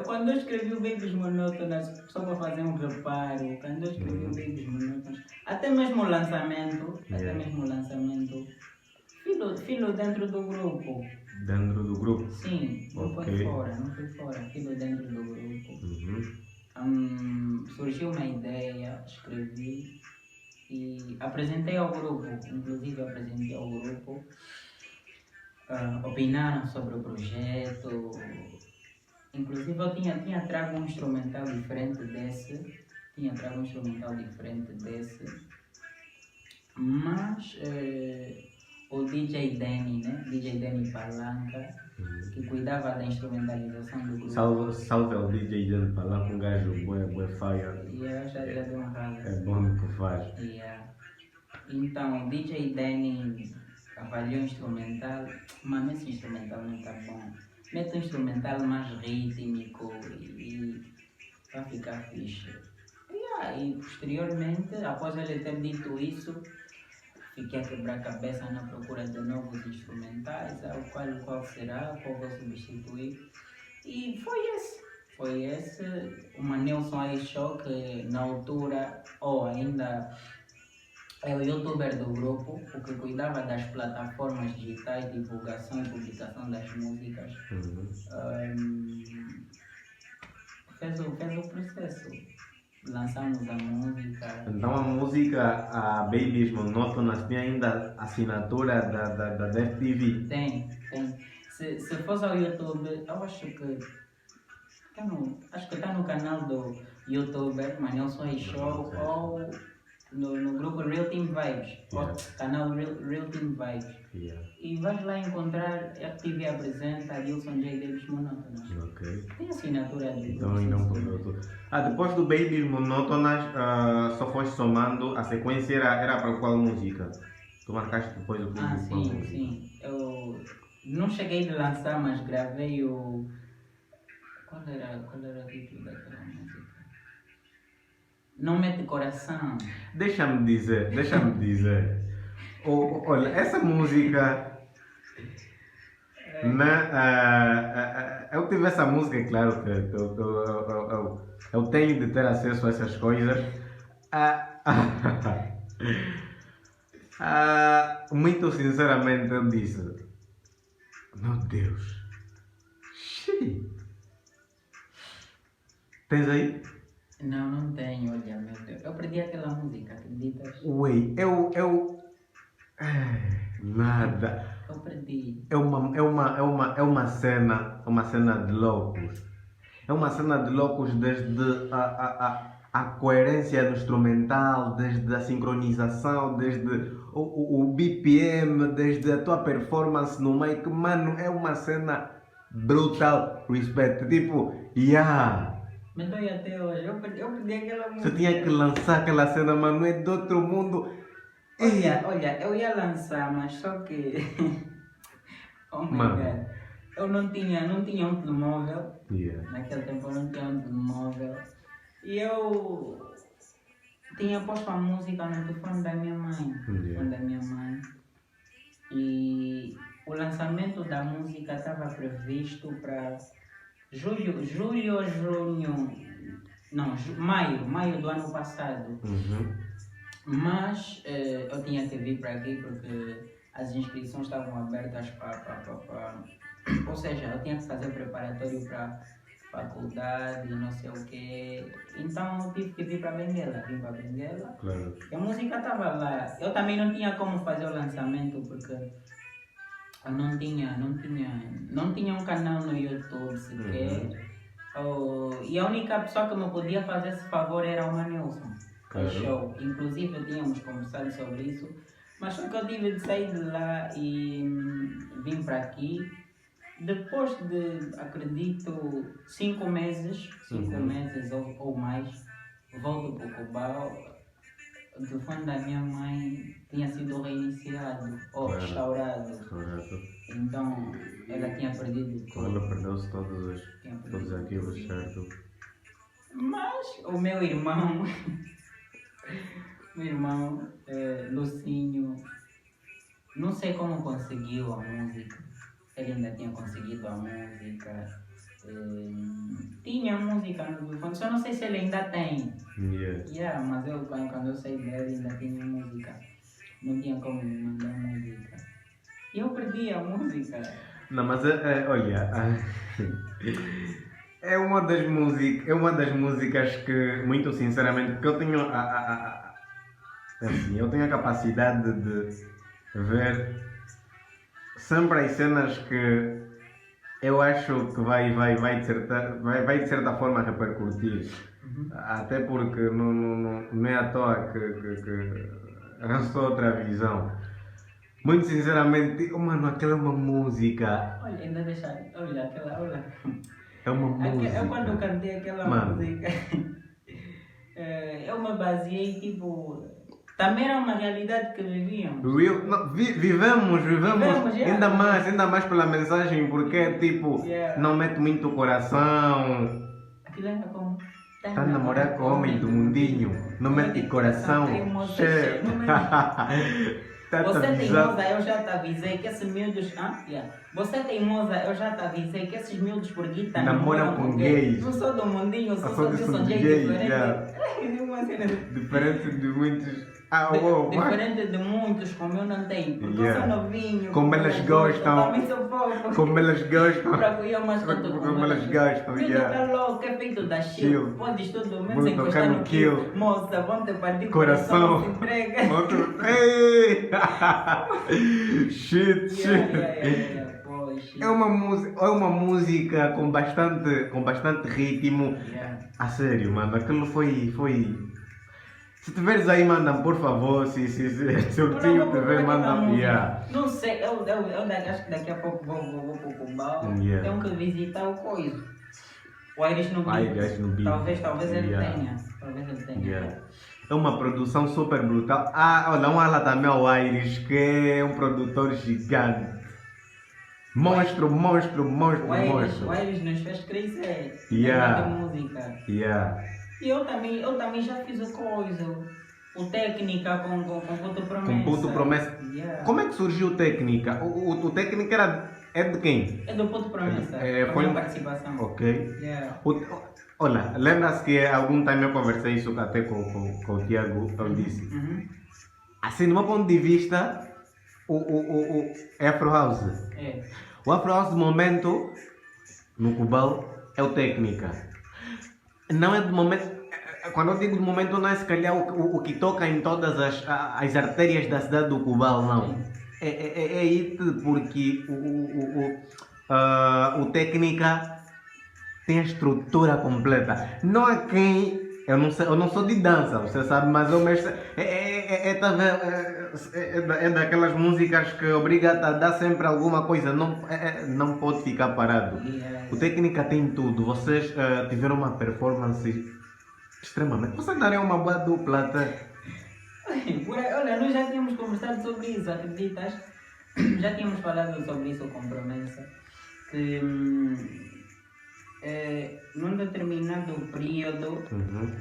quando eu escrevi o Babies Monótonas, só para fazer um reparo, quando eu escrevi o Babies Monótonas, até mesmo o lançamento, filo dentro do grupo. Dentro do grupo? Sim, não Ok. foi fora, filo dentro do grupo. Surgiu uma ideia, escrevi e apresentei ao grupo, opinaram sobre o projeto. Inclusive eu tinha trago um instrumental diferente desse, mas o DJ Danny, né? DJ Danny Palanca, que cuidava da instrumentalização do grupo. Salve ao DJ Danny Palanca, um gajo bué fire. Já deu uma rala. É bom no que faz. Então, o DJ Danny avaliou o instrumental, mas esse instrumental não está bom. Mete um instrumental mais rítmico e vai ficar fixe. E posteriormente, após ele ter dito isso, fiquei a quebrar a cabeça na procura de novos instrumentais, qual será, qual vou substituir. E foi esse, uma Nelson I Show, que na altura, ou ainda é o youtuber do grupo, o que cuidava das plataformas digitais, divulgação e publicação das músicas. Fez o processo. Lançamos a música. Então a música, a Babies Monótonas, tem ainda a assinatura da DFTV? Tem. Se fosse ao YouTube, eu acho que está no canal do youtuber Manelson e Show, ou no grupo Real Team Vibes, canal Real Team Vibes. E vais lá encontrar FTV apresenta Dilson J. Babies Monótonas. Tem assinatura do Então ainda um produto. Depois do Babies Monótonas, só foste somando, a sequência era para qual música? Tu marcaste depois o clipe de qual música? Sim. Eu não cheguei a lançar, mas gravei o... Qual era o título daquela música? Não Mete Coração. Deixa-me dizer. Olha, essa música, eu tive essa música, é claro que eu tenho de ter acesso a essas coisas. Muito sinceramente eu disse, meu Deus, tens aí? Não tenho, olha, meu Deus. Eu perdi aquela música, acreditas? Nada. Eu perdi. É uma cena de loucos. É uma cena de loucos desde a coerência no instrumental, desde a sincronização, desde o BPM, desde a tua performance no mic. Mano, é uma cena brutal. Respect. Tipo, Me dói até hoje. Eu perdi aquela música. Você tinha que lançar aquela cena, mano, é de outro mundo. Olha, eu ia lançar, mas só que... oh my God. Eu não tinha um telemóvel. Naquele tempo eu não tinha um telemóvel. E eu tinha posto a música no telefone da minha mãe. E o lançamento da música estava previsto para maio do ano passado. Mas eu tinha que vir para aqui porque as inscrições estavam abertas para... Ou seja, eu tinha que fazer preparatório para faculdade, não sei o quê. Então eu tive que vir para Benguela. Claro. E a música estava lá. Eu também não tinha como fazer o lançamento porque eu não tinha um canal no YouTube sequer. E a única pessoa que me podia fazer esse favor era o Manelson. Claro. Show. Inclusive tínhamos conversado sobre isso. Mas só que eu tive de sair de lá e vim para aqui. Depois de, acredito, 5 meses ou mais, volto para o Cubal. o telefone da minha mãe tinha sido reiniciado ou Claro. restaurado. Correto. Então ela tinha perdido Então tudo. ela perdeu-se todos os arquivos, certo? Mas o meu irmão, Lucinho, não sei como conseguiu a música. Ele ainda tinha conseguido a música. Tinha música no telefone, só não sei se ele ainda tem. Mas eu quando eu saí dele ainda tinha música. Não tinha como me mandar música. E eu perdi a música. Não, mas olha, é uma das músicas que, muito sinceramente, que eu tenho assim, eu tenho a capacidade de ver sempre as cenas que eu acho que vai de certa forma repercutir. Até porque não é à toa que lançou outra visão. Muito sinceramente, mano, aquela é uma música. Olha, ainda deixar. Olha, olha. É uma música. Eu quando cantei aquela música, eu me baseei tipo. Também era uma realidade que vivíamos. Vivemos, ainda mais pela mensagem, porque tipo, não mete muito coração. Aquilo era como. Tá a namorar com o homem do mundinho, não mete coração. Você teimosa, eu já te avisei que esses miúdos. Você teimosa, eu já te avisei que esses miúdos por guita namoram com gays. Não sou do mundinho, sou de São Jay diferente de muitos. Diferente de muitos, como eu não tenho. Porque eu sou novinho. Como elas gostam. Também sou fofo. Como elas gostam. Como elas gostam. Filho tá louco, é feito da chill. Podes tudo menos encostar no kill. Moça, vão te partir coração. Se entrega. Ei! Shit. É uma música com bastante ritmo. A sério, mano, aquilo foi. Se tiveres aí, manda por favor. Se o tio tiver, manda. Não sei, eu acho que daqui a pouco vou pro Cumbal. Tenho que visitar o coisa. O Iris no beat. Talvez ele tenha. É uma produção super brutal. Olha, um ala também ao Iris, que é um produtor gigante. Monstro. O Iris nos fez crescer. Música. E eu também já fiz a coisa. O Técnica com Puto Promessa. Com Puto Promessa. Como é que surgiu o Técnica? O Técnica é de quem? É do Puto Promessa. Foi uma participação. Ok. Olha, lembra-se que há algum tempo eu conversei isso até com o Tiago, eu disse. Assim, do meu ponto de vista, o Afro House. O Afro House, de momento, no Cubal, é o Técnica. Não é de momento. Quando eu digo de momento, não é se calhar o que toca em todas as artérias da cidade do Cubal, não. É it porque o Técnica tem a estrutura completa. Não há quem. Eu não sou de dança, você sabe, mas eu mexo. É daquelas músicas que obriga-te a dar sempre alguma coisa, não pode ficar parado. O Técnica tem tudo. Vocês tiveram uma performance extremamente. Vocês darem uma boa dupla até. Olha, nós já tínhamos conversado sobre isso, acreditas? Já tínhamos falado sobre isso com Promessa. Que num determinado período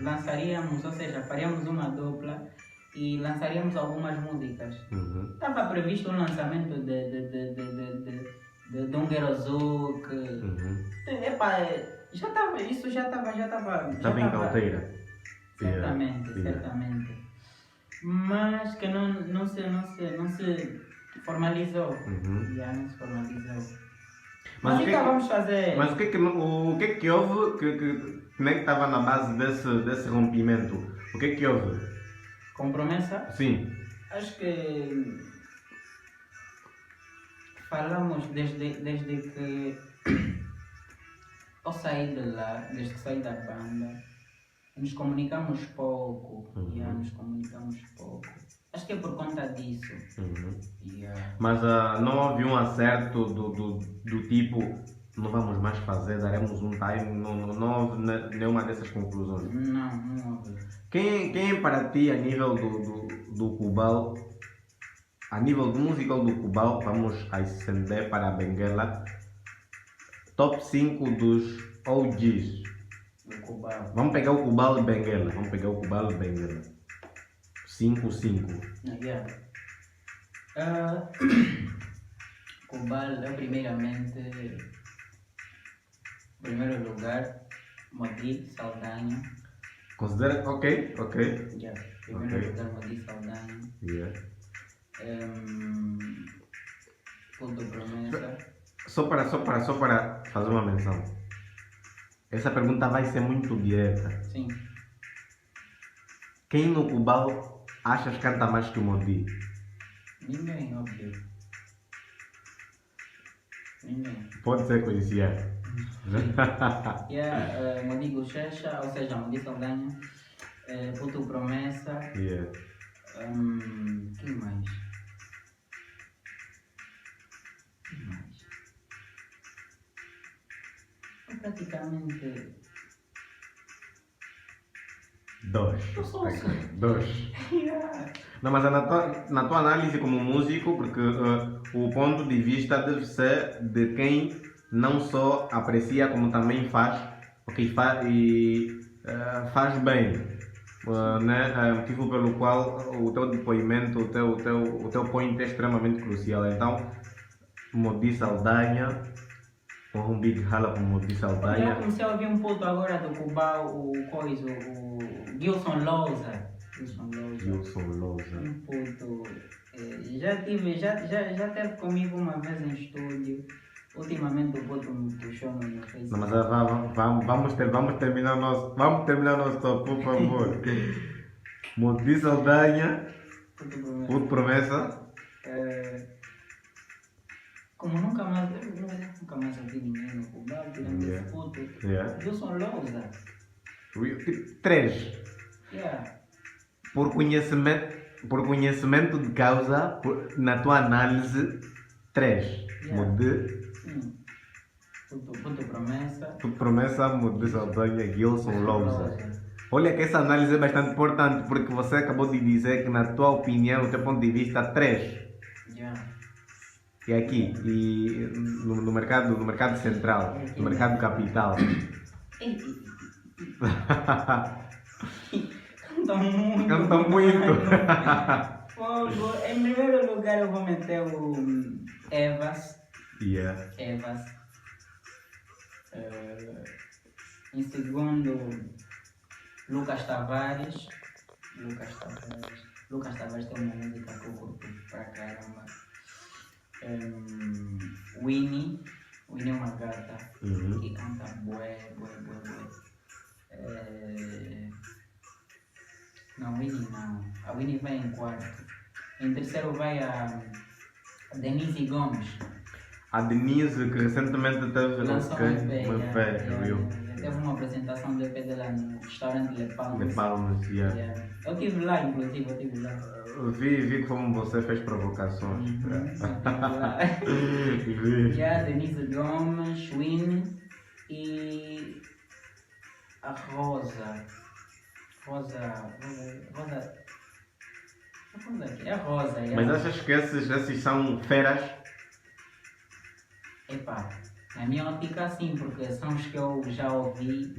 lançaríamos, ou seja, faríamos uma dupla e lançaríamos algumas músicas. Estava previsto um lançamento de um Gerozuk. Isso já estava em calteira. Certamente. Mas que não se formalizou. Já não se formalizou. Mas o que vamos fazer? Mas o que é que houve como é que estava na base desse rompimento? O que é que houve? Com Promessa? Sim. Acho que falamos desde que eu saí de lá, desde que saí da banda, nos comunicamos pouco. Nos comunicamos pouco. Acho que é por conta disso. Mas não houve um acerto do tipo, não vamos mais fazer, daremos um time, não houve nenhuma dessas conclusões. Não houve. Quem para ti, a nível do Cubal, a nível do musical do Cubal, vamos ascender para a Benguela, top 5 dos OGs. Do Cubal. Vamos pegar o Cubal e Benguela. 5-5. Yeah. Cubal é primeiramente, em primeiro lugar, Modi Saldanha. Considera? Ok. Yeah. Primeiro lugar, Modi Saldanha. Yeah. Ponto Promessa. Só para fazer uma menção. Essa pergunta vai ser muito direta. Sim. Quem no Cubal achas canta mais que o Modi? Ninguém, óbvio. Ninguém. Pode ser conhecido. Modi Bochecha, ou seja, Modi Saldanha. Ponto Promessa. Yeah. Quem mais? Praticamente. Dois. Yeah. Não, mas na tua análise como músico, porque o ponto de vista deve ser de quem não só aprecia como também faz, faz bem, né? Motivo pelo qual o teu depoimento, o teu point é extremamente crucial. Então, Modi Saldanha, um big rala para Modi Saldanha. Eu comecei a ouvir um pouco agora do Cubal, o Gilson Lousa. Um pouco. Já teve comigo uma vez em estúdio. Ultimamente o Boto me puxou no Facebook. Não, mas vamos terminar o nosso top, por favor. Modi Saldanha, Puto Promessa. Como nunca mais ouvi ninguém no Cubal, tirando esse puto. Gilson Lousa. 3. Yeah. Por conhecimento de causa, na tua análise, 3. Modi. Puto Promessa. Puto Promessa, Modi Saldanha, Gilson Lousa. Olha que essa análise é bastante importante porque você acabou de dizer que na tua opinião, no teu ponto de vista, 3. E aqui, no mercado central, no mercado capital. Cantam muito. Fogo. Em primeiro lugar eu vou meter o Evas. Evas. Em segundo, Lucas Tavares. Lucas Tavares tem uma música que eu curto pra caramba. Winnie é uma gata que canta bué. Não, Winnie não. A Winnie vai em quarto. Em terceiro vai a Denise Gomes. A Denise, que recentemente teve lançou uma fé, viu? Teve uma apresentação do EP dela no restaurante Le Palmas. Le Palmas, Eu estive lá, inclusive, Vi que como você fez provocações. Vi. Denise Gomes, Winnie e a Rosa. É a Rosa. Mas achas que esses são feras? Epá, na minha ótica sim, porque são os que eu já ouvi.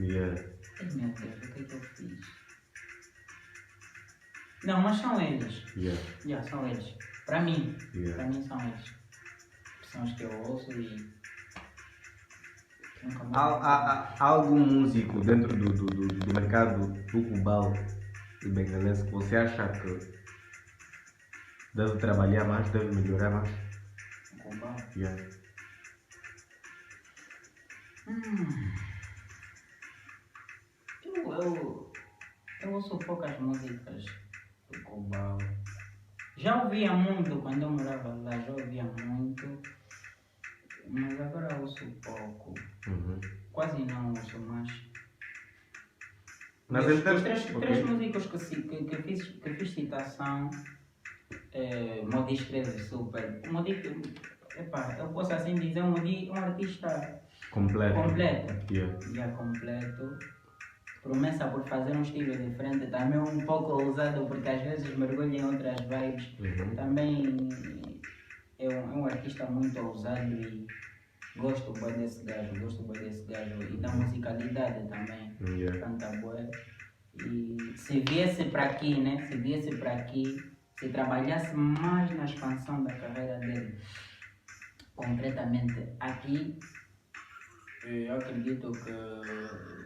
Ai meu Deus, o que é que eu fiz? Não, mas são eles. São eles. Para mim são eles. São os que eu ouço e... Há algum músico dentro do mercado do Cubal e bengalense que você acha que deve trabalhar mais, deve melhorar mais? O Cubal? Eu ouço poucas músicas do Cubal. Já ouvia muito quando eu morava lá, mas agora ouço pouco. Quase não ouço mais. Os três músicos que fiz citação, Modi escreve super. Modi, eu posso assim dizer, Modi é um artista Completo. Completo. Yeah. Já completo. Promessa por fazer um estilo diferente, também um pouco ousado, porque às vezes mergulha em outras vibes. Uhum. Também é um artista muito ousado e gosto bem desse gajo, e da musicalidade também. Yeah. Canta bué. E se viesse para aqui, né? Se trabalhasse mais na expansão da carreira dele, concretamente aqui, eu acredito que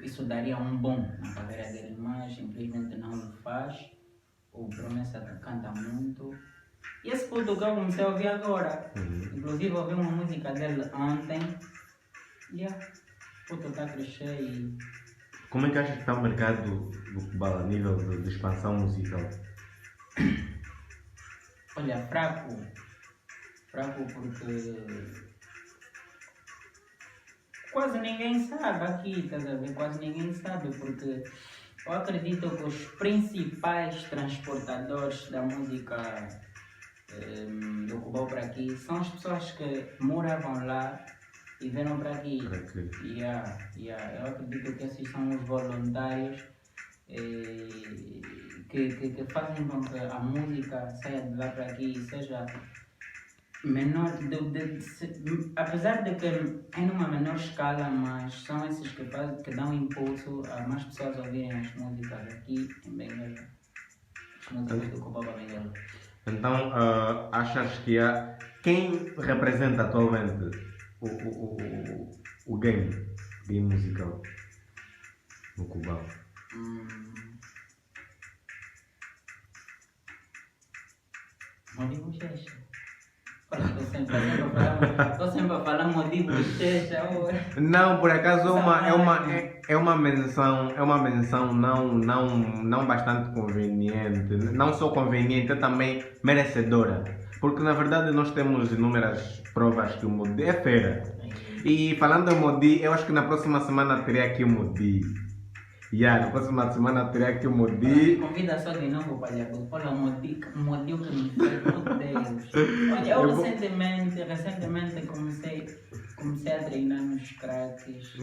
isso daria um bom na carreira dele, mas infelizmente não o faz. O Promessa canta muito. E esse puto que eu comecei a ouvir agora, inclusive ouvi uma música dele ontem. O puto está a crescer e... Como é que achas que está o mercado do Kubala a nível de expansão musical? Olha, fraco porque quase ninguém sabe aqui, estás a ver? Quase ninguém sabe, porque eu acredito que os principais transportadores da música do Cubão para aqui são as pessoas que moravam lá e vieram para aqui. Eu acredito que esses são os voluntários que fazem com que a música saia de lá para aqui e seja menor, apesar de que é numa menor escala, mas são esses que dão impulso a mais pessoas ouvirem as músicas aqui em Benguela, as músicas do Cubaba Benguela. Então, achas que há... Quem representa atualmente o game musical no Cubão? Modi Bochecha. Estou sempre a falar Modi Bochecha. Não, por acaso é uma menção não bastante conveniente, não só conveniente, é também merecedora, porque na verdade nós temos inúmeras provas que o Modi é fera. E falando em Modi, eu acho que na próxima semana teria aqui o Modi. Na próxima semana teria aqui o Modi. Convida só de novo, palhaço. Olha, o Modi que me fez, meu Deus. Olha, eu recentemente comecei a treinar nos craques.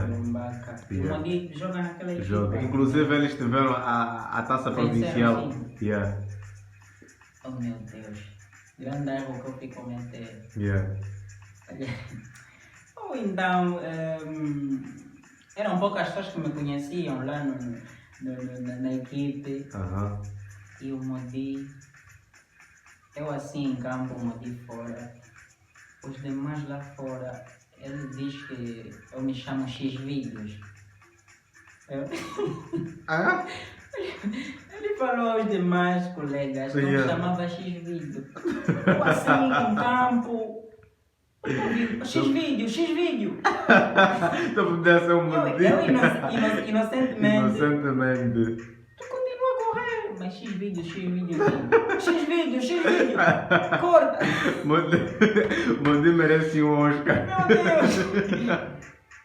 Lombaca. O Modi joga naquela equipe. Joga. Inclusive eles tiveram a taça provincial. Oh meu Deus. Grande erro que eu fui cometer. Ou então, eram poucas pessoas que me conheciam lá na equipe. E o Modi, eu assim em campo, o Modi fora. Os demais lá fora, ele diz que eu me chamo X-Vídeos. Ele falou aos demais colegas que eu me chamava X-Vídeo. Eu assim em campo. X-Vídeo! Tu podia ser um Modi. Eu inocentemente. Tu continua a correr. Mas X-Vídeo. Corta! Modi merece um Oscar. Meu Deus!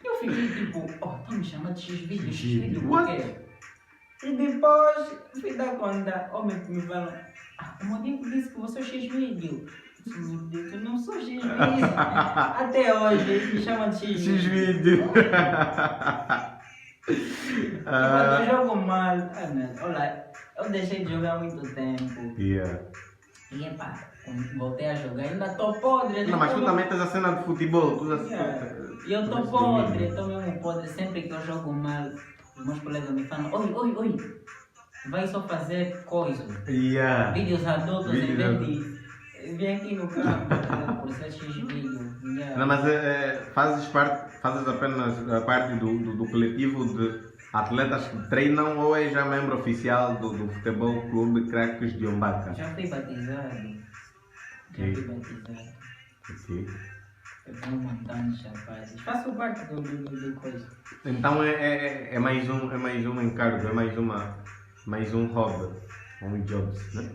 Eu fiquei tipo, tá me chamando de X-Vídeo, por quê? E depois fui dar conta, me falam, o Modi disse que você é X-Vídeo. Meu Deus, eu não sou X-Vídeo. Até hoje me chamam de X-Vídeo. Quando eu jogo mal, olha, eu deixei de jogar há muito tempo. E voltei a jogar, ainda estou podre. Não, mas tu também tens a cena de futebol. E eu estou podre, estou mesmo podre. Sempre que eu jogo mal, os meus colegas me falam, oi, vai só fazer coisa. Vídeos adultos em vez de... Vem aqui no campo, por ser X-Vídeo. Não, mas fazes apenas parte do coletivo de atletas que treinam ou é já membro oficial do Futebol Clube Craques de Lombaca? Já fui batizado. Eu tenho um montão de rapazes. Faço parte do coisa. Então é mais um encargo, é mais um hobby, um job, né?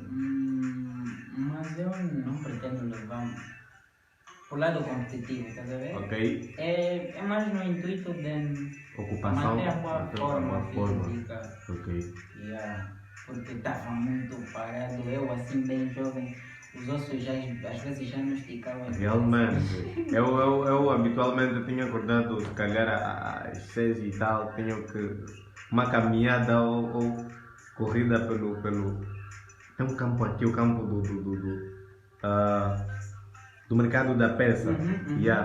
Mas eu não pretendo levar pro lado competitivo, estás a ver? Ok. É mais no intuito de ocupação, manter a boa forma física. Ok. Porque estava muito parado, eu assim bem jovem. os ossos já, às vezes já não esticavam. Realmente. Eu habitualmente tinha acordado, se calhar às 6 e tal, tinha que. Uma caminhada ou corrida pelo. Tem um campo aqui, o campo do mercado da peça.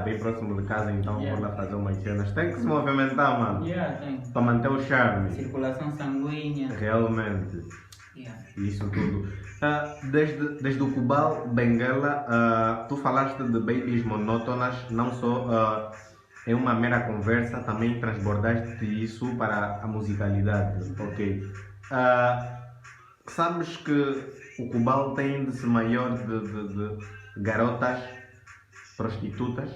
Bem próximo de casa, então vou lá fazer umas cenas. Tem que se movimentar, mano. Tem. Para manter o charme. Circulação sanguínea. Realmente. Isso tudo. Desde o Cubal, Benguela, tu falaste de babies monótonas, não só em uma mera conversa, também transbordaste isso para a musicalidade. Ok. Sabes que o Cubal tem índice maior de garotas prostitutas?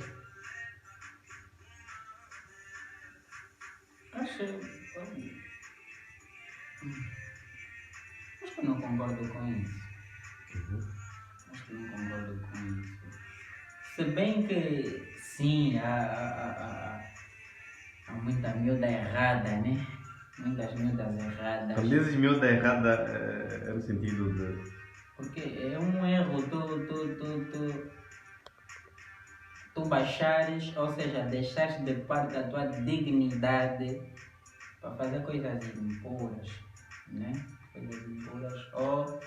Acho que não concordo com isso. Acho que não concordo com isso. Se bem que sim, há muita miúda errada, né? Muitas miúdas erradas. Quando dizes miúda errada, é no sentido de. Porque é um erro tu baixares, ou seja, deixares de parte da tua dignidade para fazer coisas impuras, né? Coisas impuras ou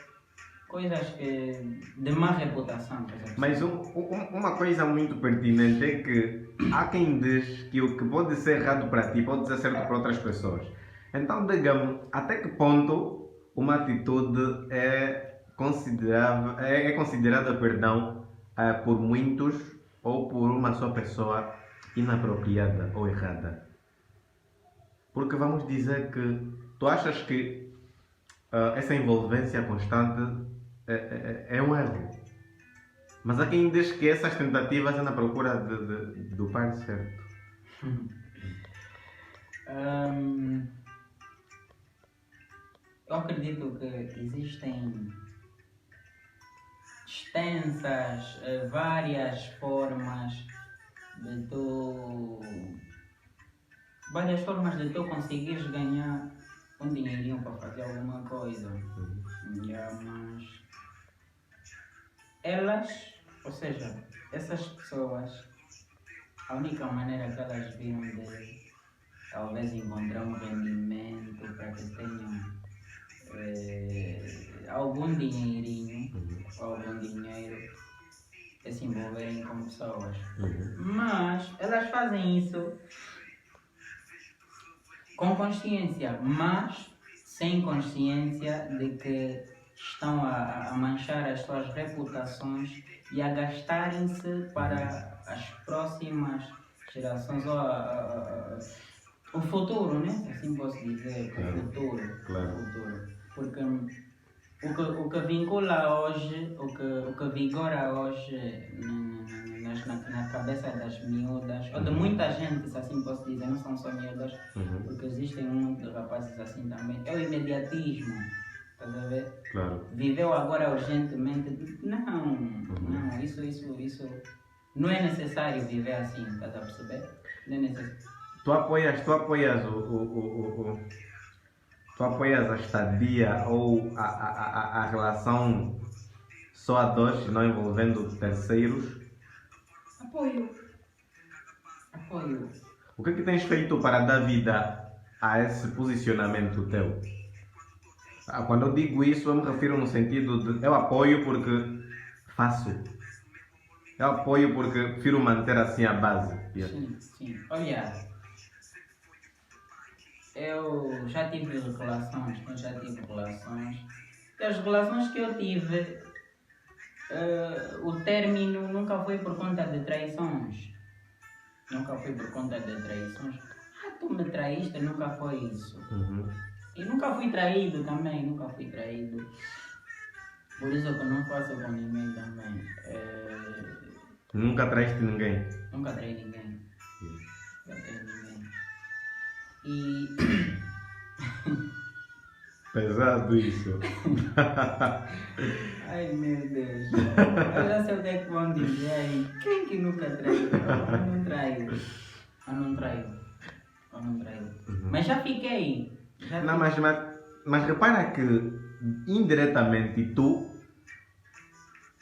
coisas de má reputação. Mas uma coisa muito pertinente é que há quem diz que o que pode ser errado para ti pode ser certo para outras pessoas. Então, digamos, até que ponto uma atitude é considerada, por muitos ou por uma só pessoa inapropriada ou errada? Porque vamos dizer que tu achas que essa envolvência constante é um erro. Mas há quem diz que essas tentativas é na procura do par certo. Eu acredito que existem extensas, várias formas de tu conseguires ganhar um dinheirinho para fazer alguma coisa. Mas elas, ou seja, essas pessoas, a única maneira que elas viram de talvez encontrar um rendimento para que tenham algum dinheirinho, algum dinheiro, é se envolverem com pessoas. Mas elas fazem isso com consciência, mas sem consciência de que estão a manchar as suas reputações e a gastarem-se para as próximas gerações ou o futuro, né? Assim posso dizer, claro. O futuro. Claro. O futuro. Porque o que vincula hoje, o que vigora hoje na cabeça das miúdas, ou de muita gente, se assim posso dizer, não são só miúdas, porque existem muitos rapazes assim também, é o imediatismo. Estás a ver? Claro. Viveu agora urgentemente. Não, isso não é necessário viver assim, estás a perceber? Não é necessário. Tu apoias a estadia ou a relação só a dois, não envolvendo terceiros? Apoio. O que é que tens feito para dar vida a esse posicionamento teu? Quando eu digo isso, eu me refiro no sentido de eu apoio porque faço. Eu apoio porque prefiro manter assim a base. Sim. Olha, eu já tive relações. E as relações que eu tive, o término nunca foi por conta de traições. Tu me traíste, nunca foi isso. E nunca fui traído também, Por isso que eu não faço com ninguém também. Nunca traíste ninguém? Nunca traí ninguém. E... Pesado isso. Ai meu Deus. Eu já sei o que é que vão dizer. Quem que nunca traiu? Eu não traio. Mas já fiquei. Não, mas repara que indiretamente tu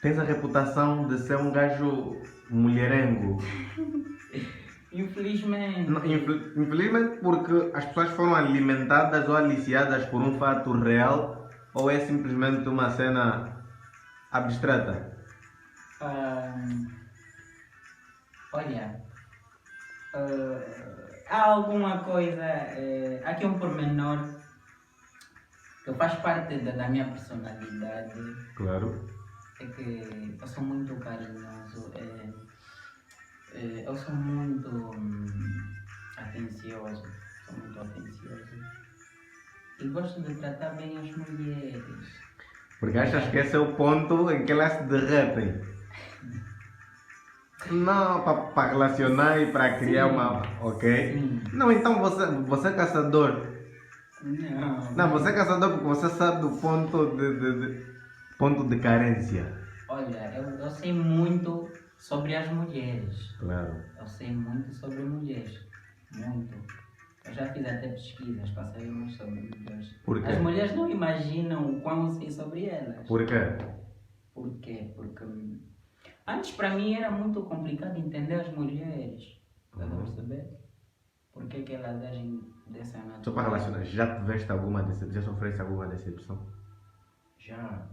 tens a reputação de ser um gajo mulherengo. Infelizmente. Não, infelizmente porque as pessoas foram alimentadas ou aliciadas por um fato real ou é simplesmente uma cena abstrata? Olha, há alguma coisa, há aqui um pormenor que faz parte da minha personalidade, Claro. é que eu sou muito carinhoso, eu sou muito atencioso, e gosto de tratar bem as mulheres. Porque achas que esse é o ponto em que elas se derretem. Não, para relacionar e para criar Sim. uma. Ok? Sim. Não, então você é caçador. Não, você é caçador porque você sabe do ponto de carência. Olha, eu sei muito sobre as mulheres. Claro. Eu sei muito sobre mulheres. Muito. Eu já fiz até pesquisas para saber muito sobre mulheres. Por quê? As mulheres não imaginam o quão eu sei sobre elas. Por quê? Por quê? Porque antes para mim era muito complicado entender as mulheres. Estás a perceber? Por que elas agem dessa natureza? Só para relacionar, já tiveste alguma decepção? Já sofreste alguma decepção? Já.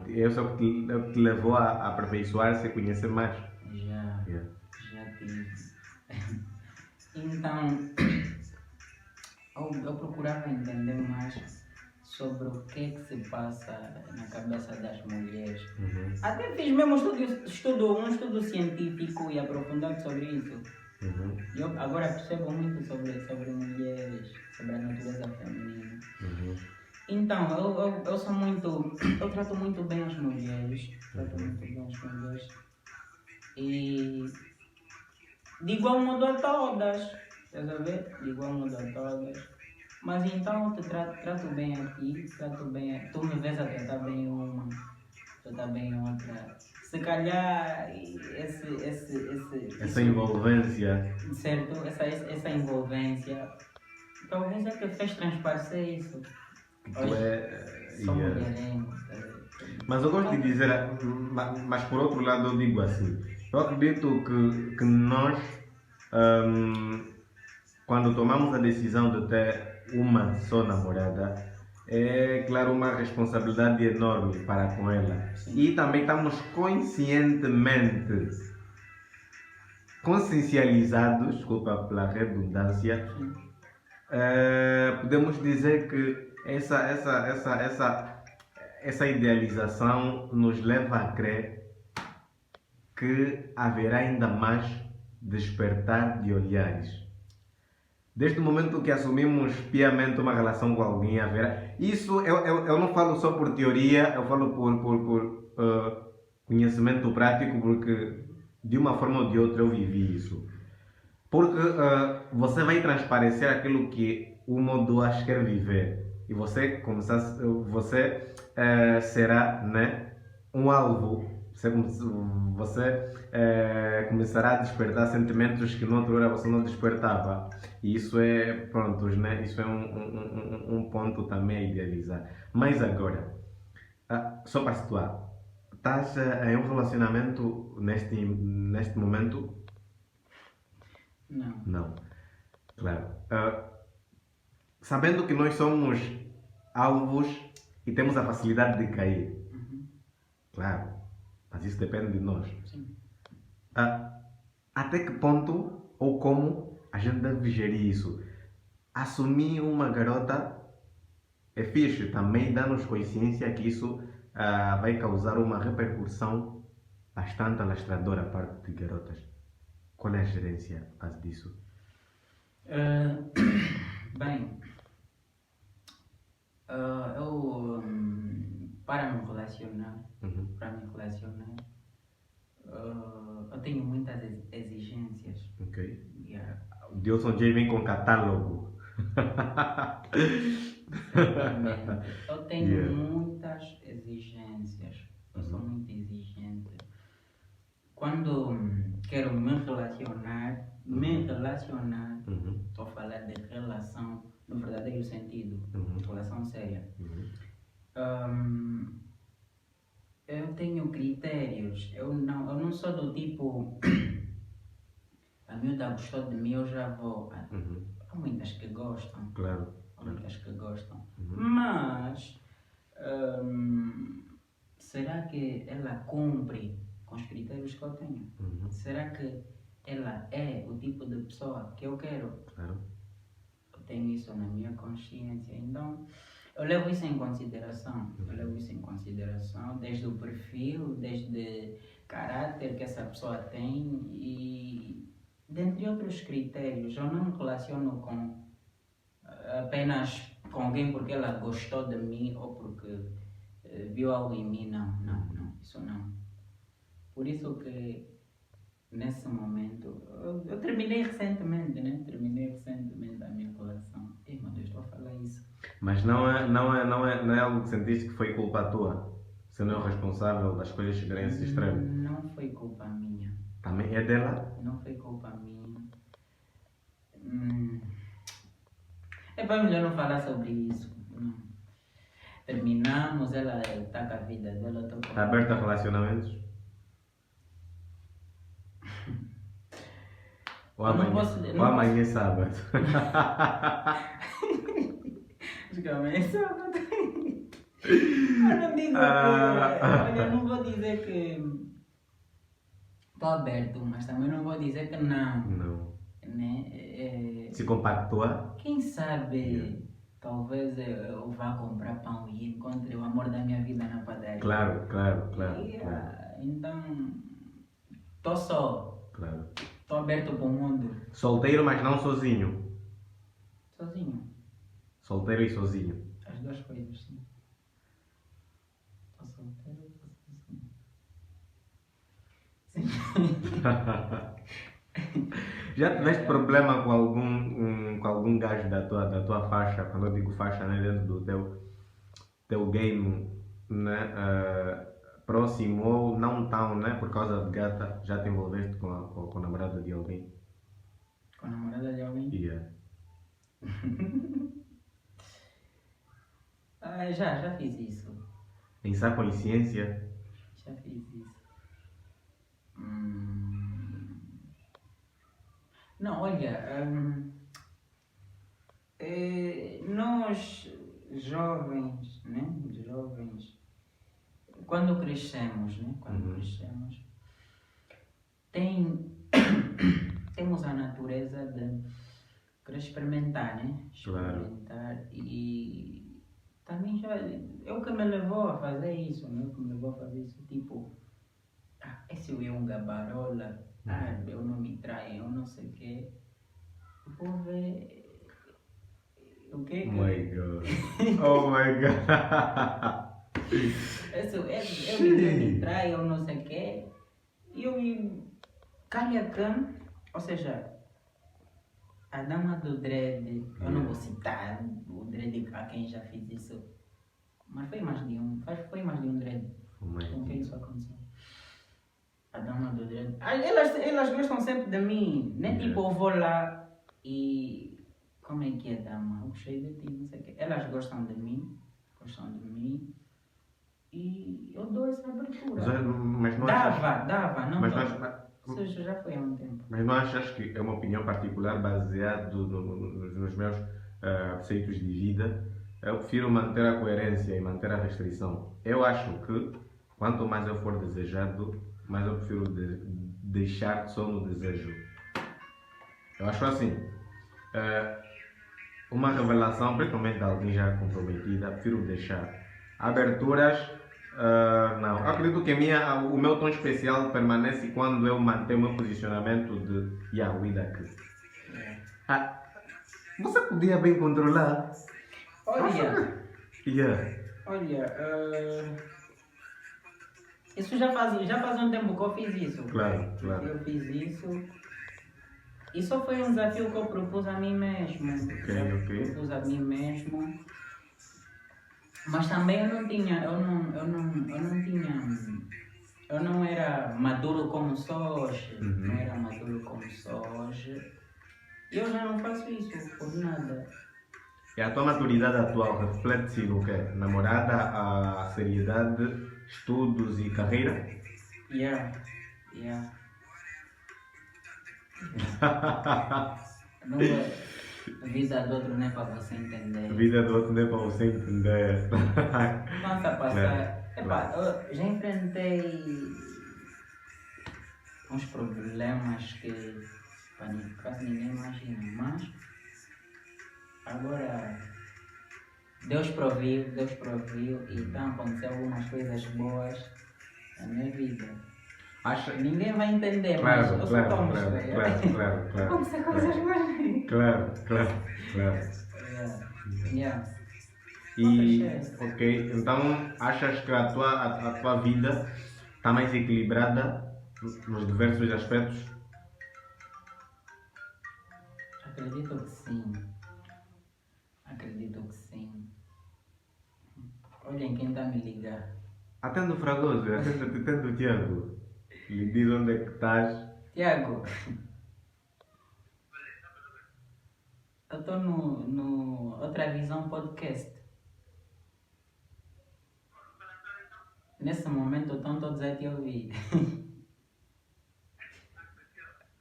Eu só que te levou a aperfeiçoar-se e conhecer mais. Já. Yeah. Já tive. Então, eu procurava entender mais sobre o que é que se passa na cabeça das mulheres. Uhum. Até fiz mesmo um estudo científico e aprofundado sobre isso. Uhum. Eu agora percebo muito sobre mulheres, sobre a natureza feminina. Uhum. Então, eu sou muito. Eu trato muito bem as mulheres. E de igual modo a todas. Estás a ver? De igual modo a todas. Mas então eu te trato bem a ti, tu me vês a tratar bem uma, tratar bem outra. Se calhar Essa envolvência. certo, essa envolvência talvez é que fez transparecer isso. Que tu Sou yeah. mulherengo. Mas eu gosto de dizer, mas por outro lado eu digo assim, eu acredito que nós, quando tomamos a decisão de ter uma só namorada, é claro uma responsabilidade enorme para com ela. Sim. E também estamos consciencializados, desculpa pela redundância, podemos dizer que essa idealização nos leva a crer que haverá ainda mais despertar de olhares. Desde o momento que assumimos piamente uma relação com alguém, haverá. Isso eu não falo só por teoria, eu falo por conhecimento prático, porque de uma forma ou de outra eu vivi isso. Porque você vai transparecer aquilo que uma ou duas quer viver e você será, né, um alvo. Você começará a despertar sentimentos que noutra hora você não despertava. E isso é, pronto, né? Isso é um ponto também a idealizar. Mas agora, só para situar, estás em um relacionamento neste momento? Não. Não. Claro. Sabendo que nós somos alvos e temos a facilidade de cair. Uhum. Claro. Mas isso depende de nós. Sim. Até que ponto ou como a gente deve gerir isso? Assumir uma garota é fixe, também dá-nos consciência que isso vai causar uma repercussão bastante alastradora a parte de garotas. Qual é a gerência disso? Bem, eu para me relacionar, eu tenho muitas exigências. Ok. Yeah. O Dilson J vem com catálogo. Eu tenho Yeah. muitas exigências. Eu sou muito exigente. Quando quero me relacionar, estou a falar de relação no verdadeiro sentido, relação séria. eu tenho critérios. Eu não sou do tipo, a miúda gostou de mim, eu já vou. Há muitas que gostam. Claro. Há muitas que gostam. Uhum. Mas, será que ela cumpre com os critérios que eu tenho? Será que ela é o tipo de pessoa que eu quero? Claro. Eu tenho isso na minha consciência. Então, eu levo isso em consideração. Eu levo isso em consideração desde o perfil, desde o caráter que essa pessoa tem e dentre outros critérios. Eu não me relaciono com apenas com alguém porque ela gostou de mim ou porque viu algo em mim. Não, isso não. Por isso que nesse momento, eu terminei recentemente, né? Terminei recentemente a minha relação. Ei, meu Deus, estou a falar isso. Mas não é algo que sentiste que foi culpa tua? Você não é o responsável das coisas chegarem a esse extremo? Não foi culpa minha. Também é dela? Não foi culpa minha. É para melhor não falar sobre isso. Não. Terminamos, ela está com a vida dela. Eu tô com Está aberta a relacionamentos? Ou Eu não amanhã, posso- ou não amanhã é sábado? Acho que amanhã é sábado. Eu não digo que. Olha, não vou dizer que estou aberto, mas também não vou dizer que não. Não. Né? Se compactua? Quem sabe talvez eu vá comprar pão e encontre o amor da minha vida na padaria. Claro. Então, estou só. Claro. Estou aberto para o mundo. Solteiro, mas não sozinho. Sozinho. Solteiro e sozinho. As duas coisas, sim. Estou solteiro e estou sozinho. Sim. Já tiveste problema com algum gajo da tua faixa? Quando eu digo faixa, né, dentro do teu game, né, próximo ou não tão, né, por causa de gata, já te envolveste com a namorada de alguém? Com a namorada de alguém? Yeah. Já fiz isso. Em sã consciência? Já fiz isso. Não, olha, nós jovens, né? Quando crescemos, né? Temos a natureza de querer experimentar, né? Claro. Experimentar e também já é o que me levou a fazer isso, né? O que me levou a fazer isso, tipo, esse é um gabarola, eu não me traio, eu não sei o quê. Vou ver o que Oh my God. Oh my God. eu me traio, eu não sei o quê. E eu me calha can, ou seja, a dama do dread, eu não vou citar o dread a quem já fiz isso, mas foi mais de um dread com quem isso aconteceu. A dama do dread. Elas gostam sempre de mim, né? Tipo, eu vou lá e. Como é que é, dama? Eu gostei de ti, não sei o quê. Elas gostam de mim e eu dou essa abertura. Mas não Dava, não mas dava. Ou seja, já foi há um tempo. Mas não achas que é uma opinião particular baseado nos meus preceitos de vida? Eu prefiro manter a coerência e manter a restrição. Eu acho que quanto mais eu for desejado, mais eu prefiro deixar só no desejo. Eu acho assim, uma revelação, principalmente de alguém já comprometida, prefiro deixar. Aberturas, não. Eu acredito que o meu tom especial permanece quando eu mantenho o meu posicionamento de Yahweh aqui. Você podia bem controlar. Olha, Yeah. isso já faz um tempo que eu fiz isso. Claro. Eu fiz isso. E só foi um desafio que eu propus a mim mesmo. Ok. Propus a mim mesmo. Mas também eu não era maduro como sou hoje. Não era maduro como sou hoje. E eu já não faço isso por nada. E a tua maturidade atual reflete-se no quê? Namorada, a seriedade estudos e carreira? Yeah. Não, a vida do outro não é para você entender. A vida do outro não é para você entender. Nossa, passar. Epá, eu já enfrentei uns problemas que quase ninguém imagina, mas agora Deus proviu e estão acontecendo algumas coisas boas na minha vida. Acha... Ninguém vai entender, Claro, mas eu só estou a claro, mostrar. claro. Acontecem coisas boas. Claro. Yeah. E, ok, então achas que a tua vida está mais equilibrada nos diversos aspectos? Acredito que sim. Olhem quem está a me ligar. Atendo o Fragoso, atendo o Tiago. Lhe diz onde é que estás. Tiago, eu estou no Outra Visão Podcast. Nesse momento estão todos a te ouvir.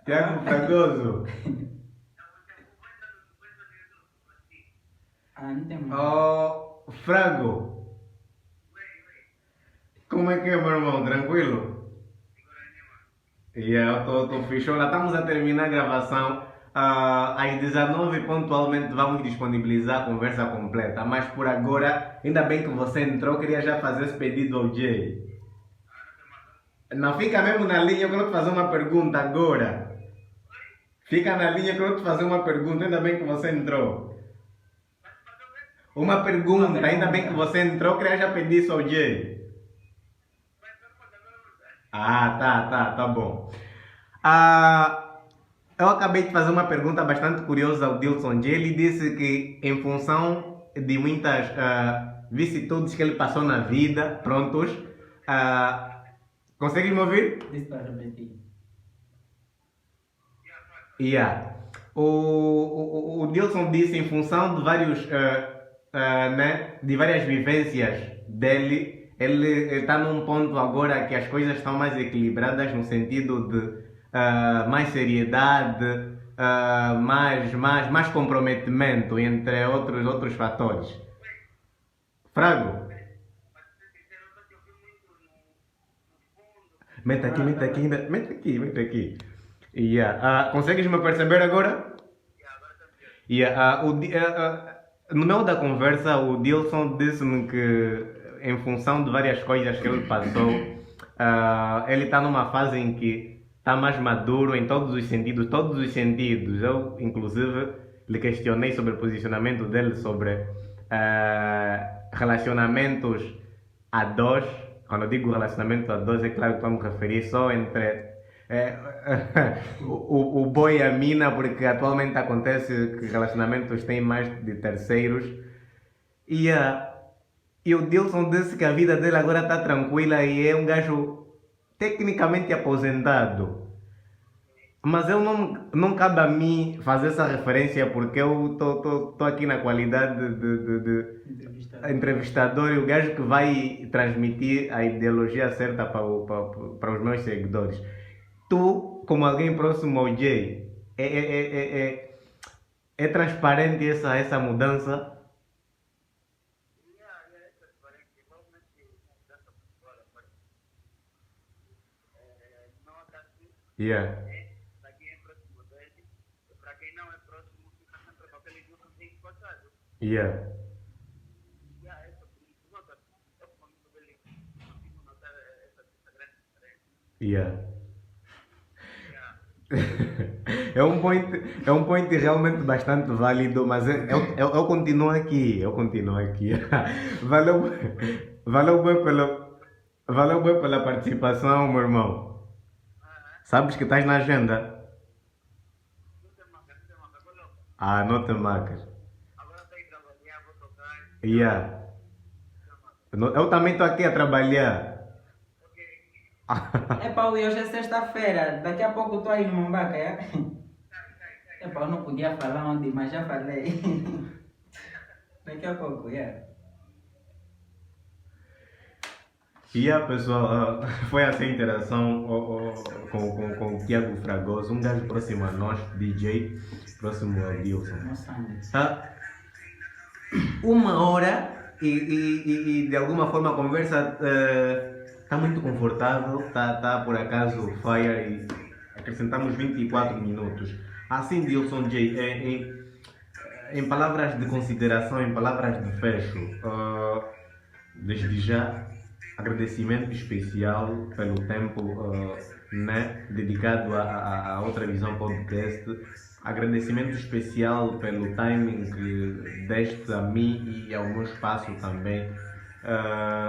Tiago Fragoso. Não tem mais. Oh, Frago. Como é que é, meu irmão? Tranquilo? Eu estou fixe. Olha, estamos a terminar a gravação. Às 19 pontualmente vamos disponibilizar a conversa completa. Mas por agora, ainda bem que você entrou, queria já fazer esse pedido ao Jay. Não, fica mesmo na linha, eu quero te fazer uma pergunta agora. Fica na linha, eu quero te fazer uma pergunta, ainda bem que você entrou. Uma pergunta, ainda bem que você entrou, queria já pedir isso ao Jay. Tá bom. Eu acabei de fazer uma pergunta bastante curiosa ao Dilson J. Ele disse que, em função de muitas vicissitudes que ele passou na vida, prontos, consegues me ouvir? Disse para repetir. Yeah. O Dilson disse, em função de vários, né, de várias vivências dele, ele está num ponto agora que as coisas estão mais equilibradas no sentido de mais seriedade, mais comprometimento, entre outros fatores. Frago? Mete aqui. Yeah. Consegues me perceber agora? Yeah. No meio da conversa, o Dilson disse-me que, em função de várias coisas que ele passou, ele está numa fase em que está mais maduro em todos os sentidos. Eu, inclusive, lhe questionei sobre o posicionamento dele sobre relacionamentos a dois. Quando eu digo relacionamento a dois, é claro que estou a me referir só entre o boi e a mina, porque atualmente acontece que relacionamentos têm mais de terceiros. E o Dilson disse que a vida dele agora está tranquila e é um gajo tecnicamente aposentado. Mas eu não cabe a mim fazer essa referência porque eu estou aqui na qualidade de entrevistador e o gajo que vai transmitir a ideologia certa para os meus seguidores. Tu, como alguém próximo ao Jay, é transparente essa mudança? Yeah. Yeah. Yeah. É um point realmente bastante válido, mas eu continuo aqui. Valeu bem pela participação, meu irmão. Sabes que estás na agenda? Não te marcas. Yeah. Eu também estou aqui a trabalhar. Hoje é sexta-feira, daqui a pouco estou aí no Mombaca, é? Eu não podia falar onde, mas já falei. Daqui a pouco, Pessoal, foi essa a interação com o Tiago Fragoso, um gajo próximo a nós, DJ, próximo ao Dilson. Tá? 1 hora e de alguma forma a conversa está muito confortável, tá por acaso fire e acrescentamos 24 minutos. Assim, Dilson J, em palavras de consideração, em palavras de fecho, desde já, agradecimento especial pelo tempo né, dedicado a Outra Visão Podcast. Agradecimento especial pelo timing que deste a mim e ao meu espaço também.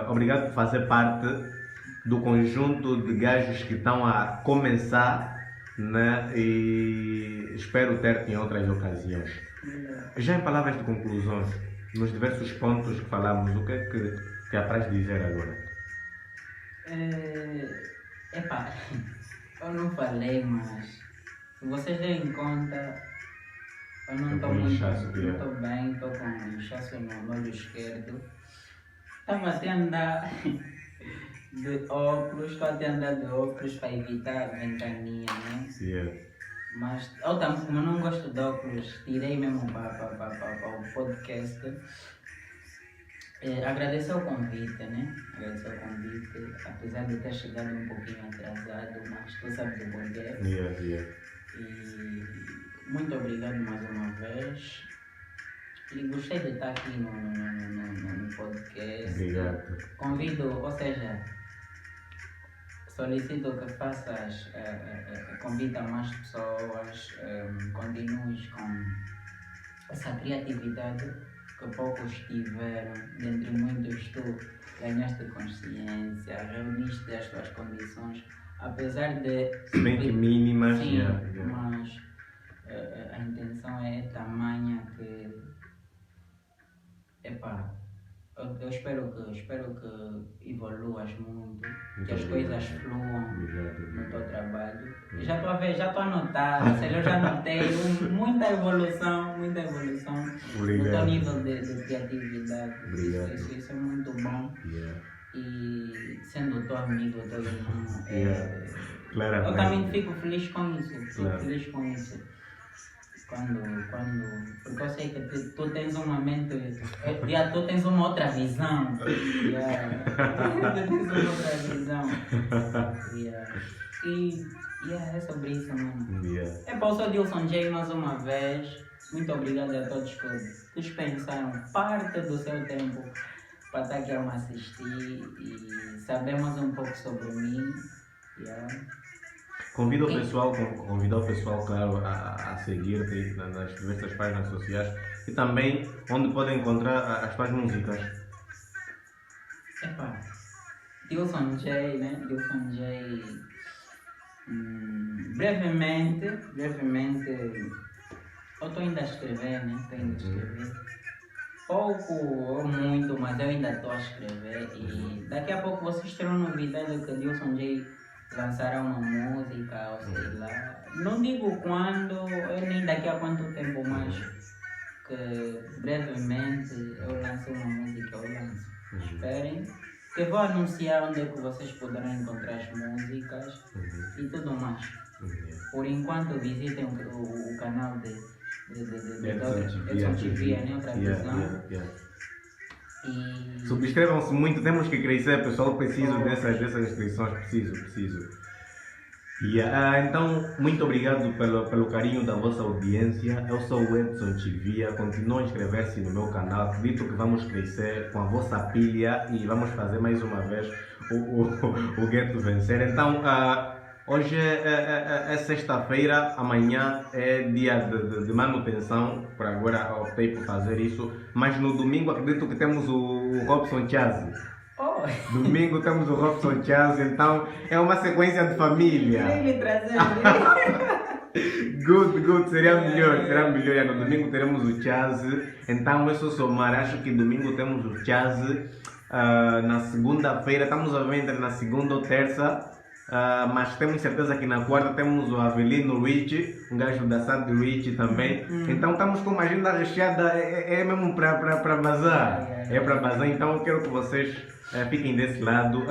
Obrigado por fazer parte do conjunto de gajos que estão a começar, né, e espero ter-te em outras ocasiões. Já em palavras de conclusões, nos diversos pontos que falamos, o que é que apraz dizer agora? Epá, eu não falei, mas se vocês derem conta, eu não estou muito, não estou bem, estou com um inchaço no olho esquerdo. Estava até a andar de óculos, estou até a andar de óculos para evitar a ventania, né? Yeah. Mas eu também, como eu não gosto de óculos, tirei mesmo para o podcast. Agradecer o convite, né? Agradecer o convite, apesar de ter chegado um pouquinho atrasado, mas tu sabes o porquê. Yeah. E muito obrigado mais uma vez. E gostei de estar aqui no podcast. Obrigado. Convido, ou seja, solicito que faças, convida mais pessoas, continues com essa criatividade que poucos tiveram, dentre muitos tu ganhaste consciência, reuniste as tuas condições, apesar de... Bem que mínimas, sim, yeah. Mas a intenção é tamanha que... Epá, eu espero que evoluas muito, que as coisas fluam no teu trabalho. Já estou a ver, já estou a notar, eu já notei muita evolução no teu nível de criatividade. Isso é muito bom. Yeah. E sendo teu amigo, teu irmão, Claramente. eu também fico feliz com isso. Porque eu sei que tu tens uma mente, tu tens uma outra visão. Tu tens uma outra visão. E é sobre isso, mano. É para o seu Dilson J mais uma vez. Muito obrigado a todos que dispensaram parte do seu tempo para estar aqui a me assistir e saber mais um pouco sobre mim. Convido o pessoal, claro, a seguir-te nas diversas páginas sociais e também onde podem encontrar as tuas músicas. Epá, Dilson J, né? Dilson J. Brevemente, eu estou ainda a escrever, né? Pouco ou muito, mas eu ainda estou a escrever e daqui a pouco vocês terão novidade que Dilson J lançará uma música, ou sei lá. Não digo quando, nem daqui a quanto tempo, mas que brevemente eu lanço uma música, Esperem, que vou anunciar onde é que vocês poderão encontrar as músicas e tudo mais. Por enquanto visitem o canal de Edson TV, né? Outra Visão. E... Subscrevam-se muito, temos que crescer, pessoal. Preciso dessas inscrições, preciso. Então, muito obrigado pelo carinho da vossa audiência. Eu sou o Edson Chivia. Continuem a inscrever-se no meu canal. Acredito que vamos crescer com a vossa pilha e vamos fazer mais uma vez o Gueto vencer. Então, hoje é sexta-feira, amanhã é dia de manutenção. Por agora optei por fazer isso. Mas no domingo acredito que temos o Robson Chazzi. Domingo temos o Robson Chazzi, então é uma sequência de família. Good, seria melhor. No domingo teremos o Chazzi, então eu sou somar, acho que domingo temos o Chazzi. Na segunda-feira, estamos a ver entre na segunda ou terça. mas temos certeza que na quarta temos o Avelino Rich, um gajo da Sad Rich também. Então estamos com uma agenda recheada, é mesmo para bazar. É para bazar, então eu quero que vocês fiquem desse lado.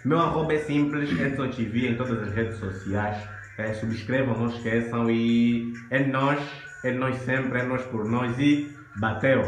Meu arroba é simples, Edson TV em todas as redes sociais. Subscrevam, não esqueçam, e é nós sempre, é nós por nós, e bateu!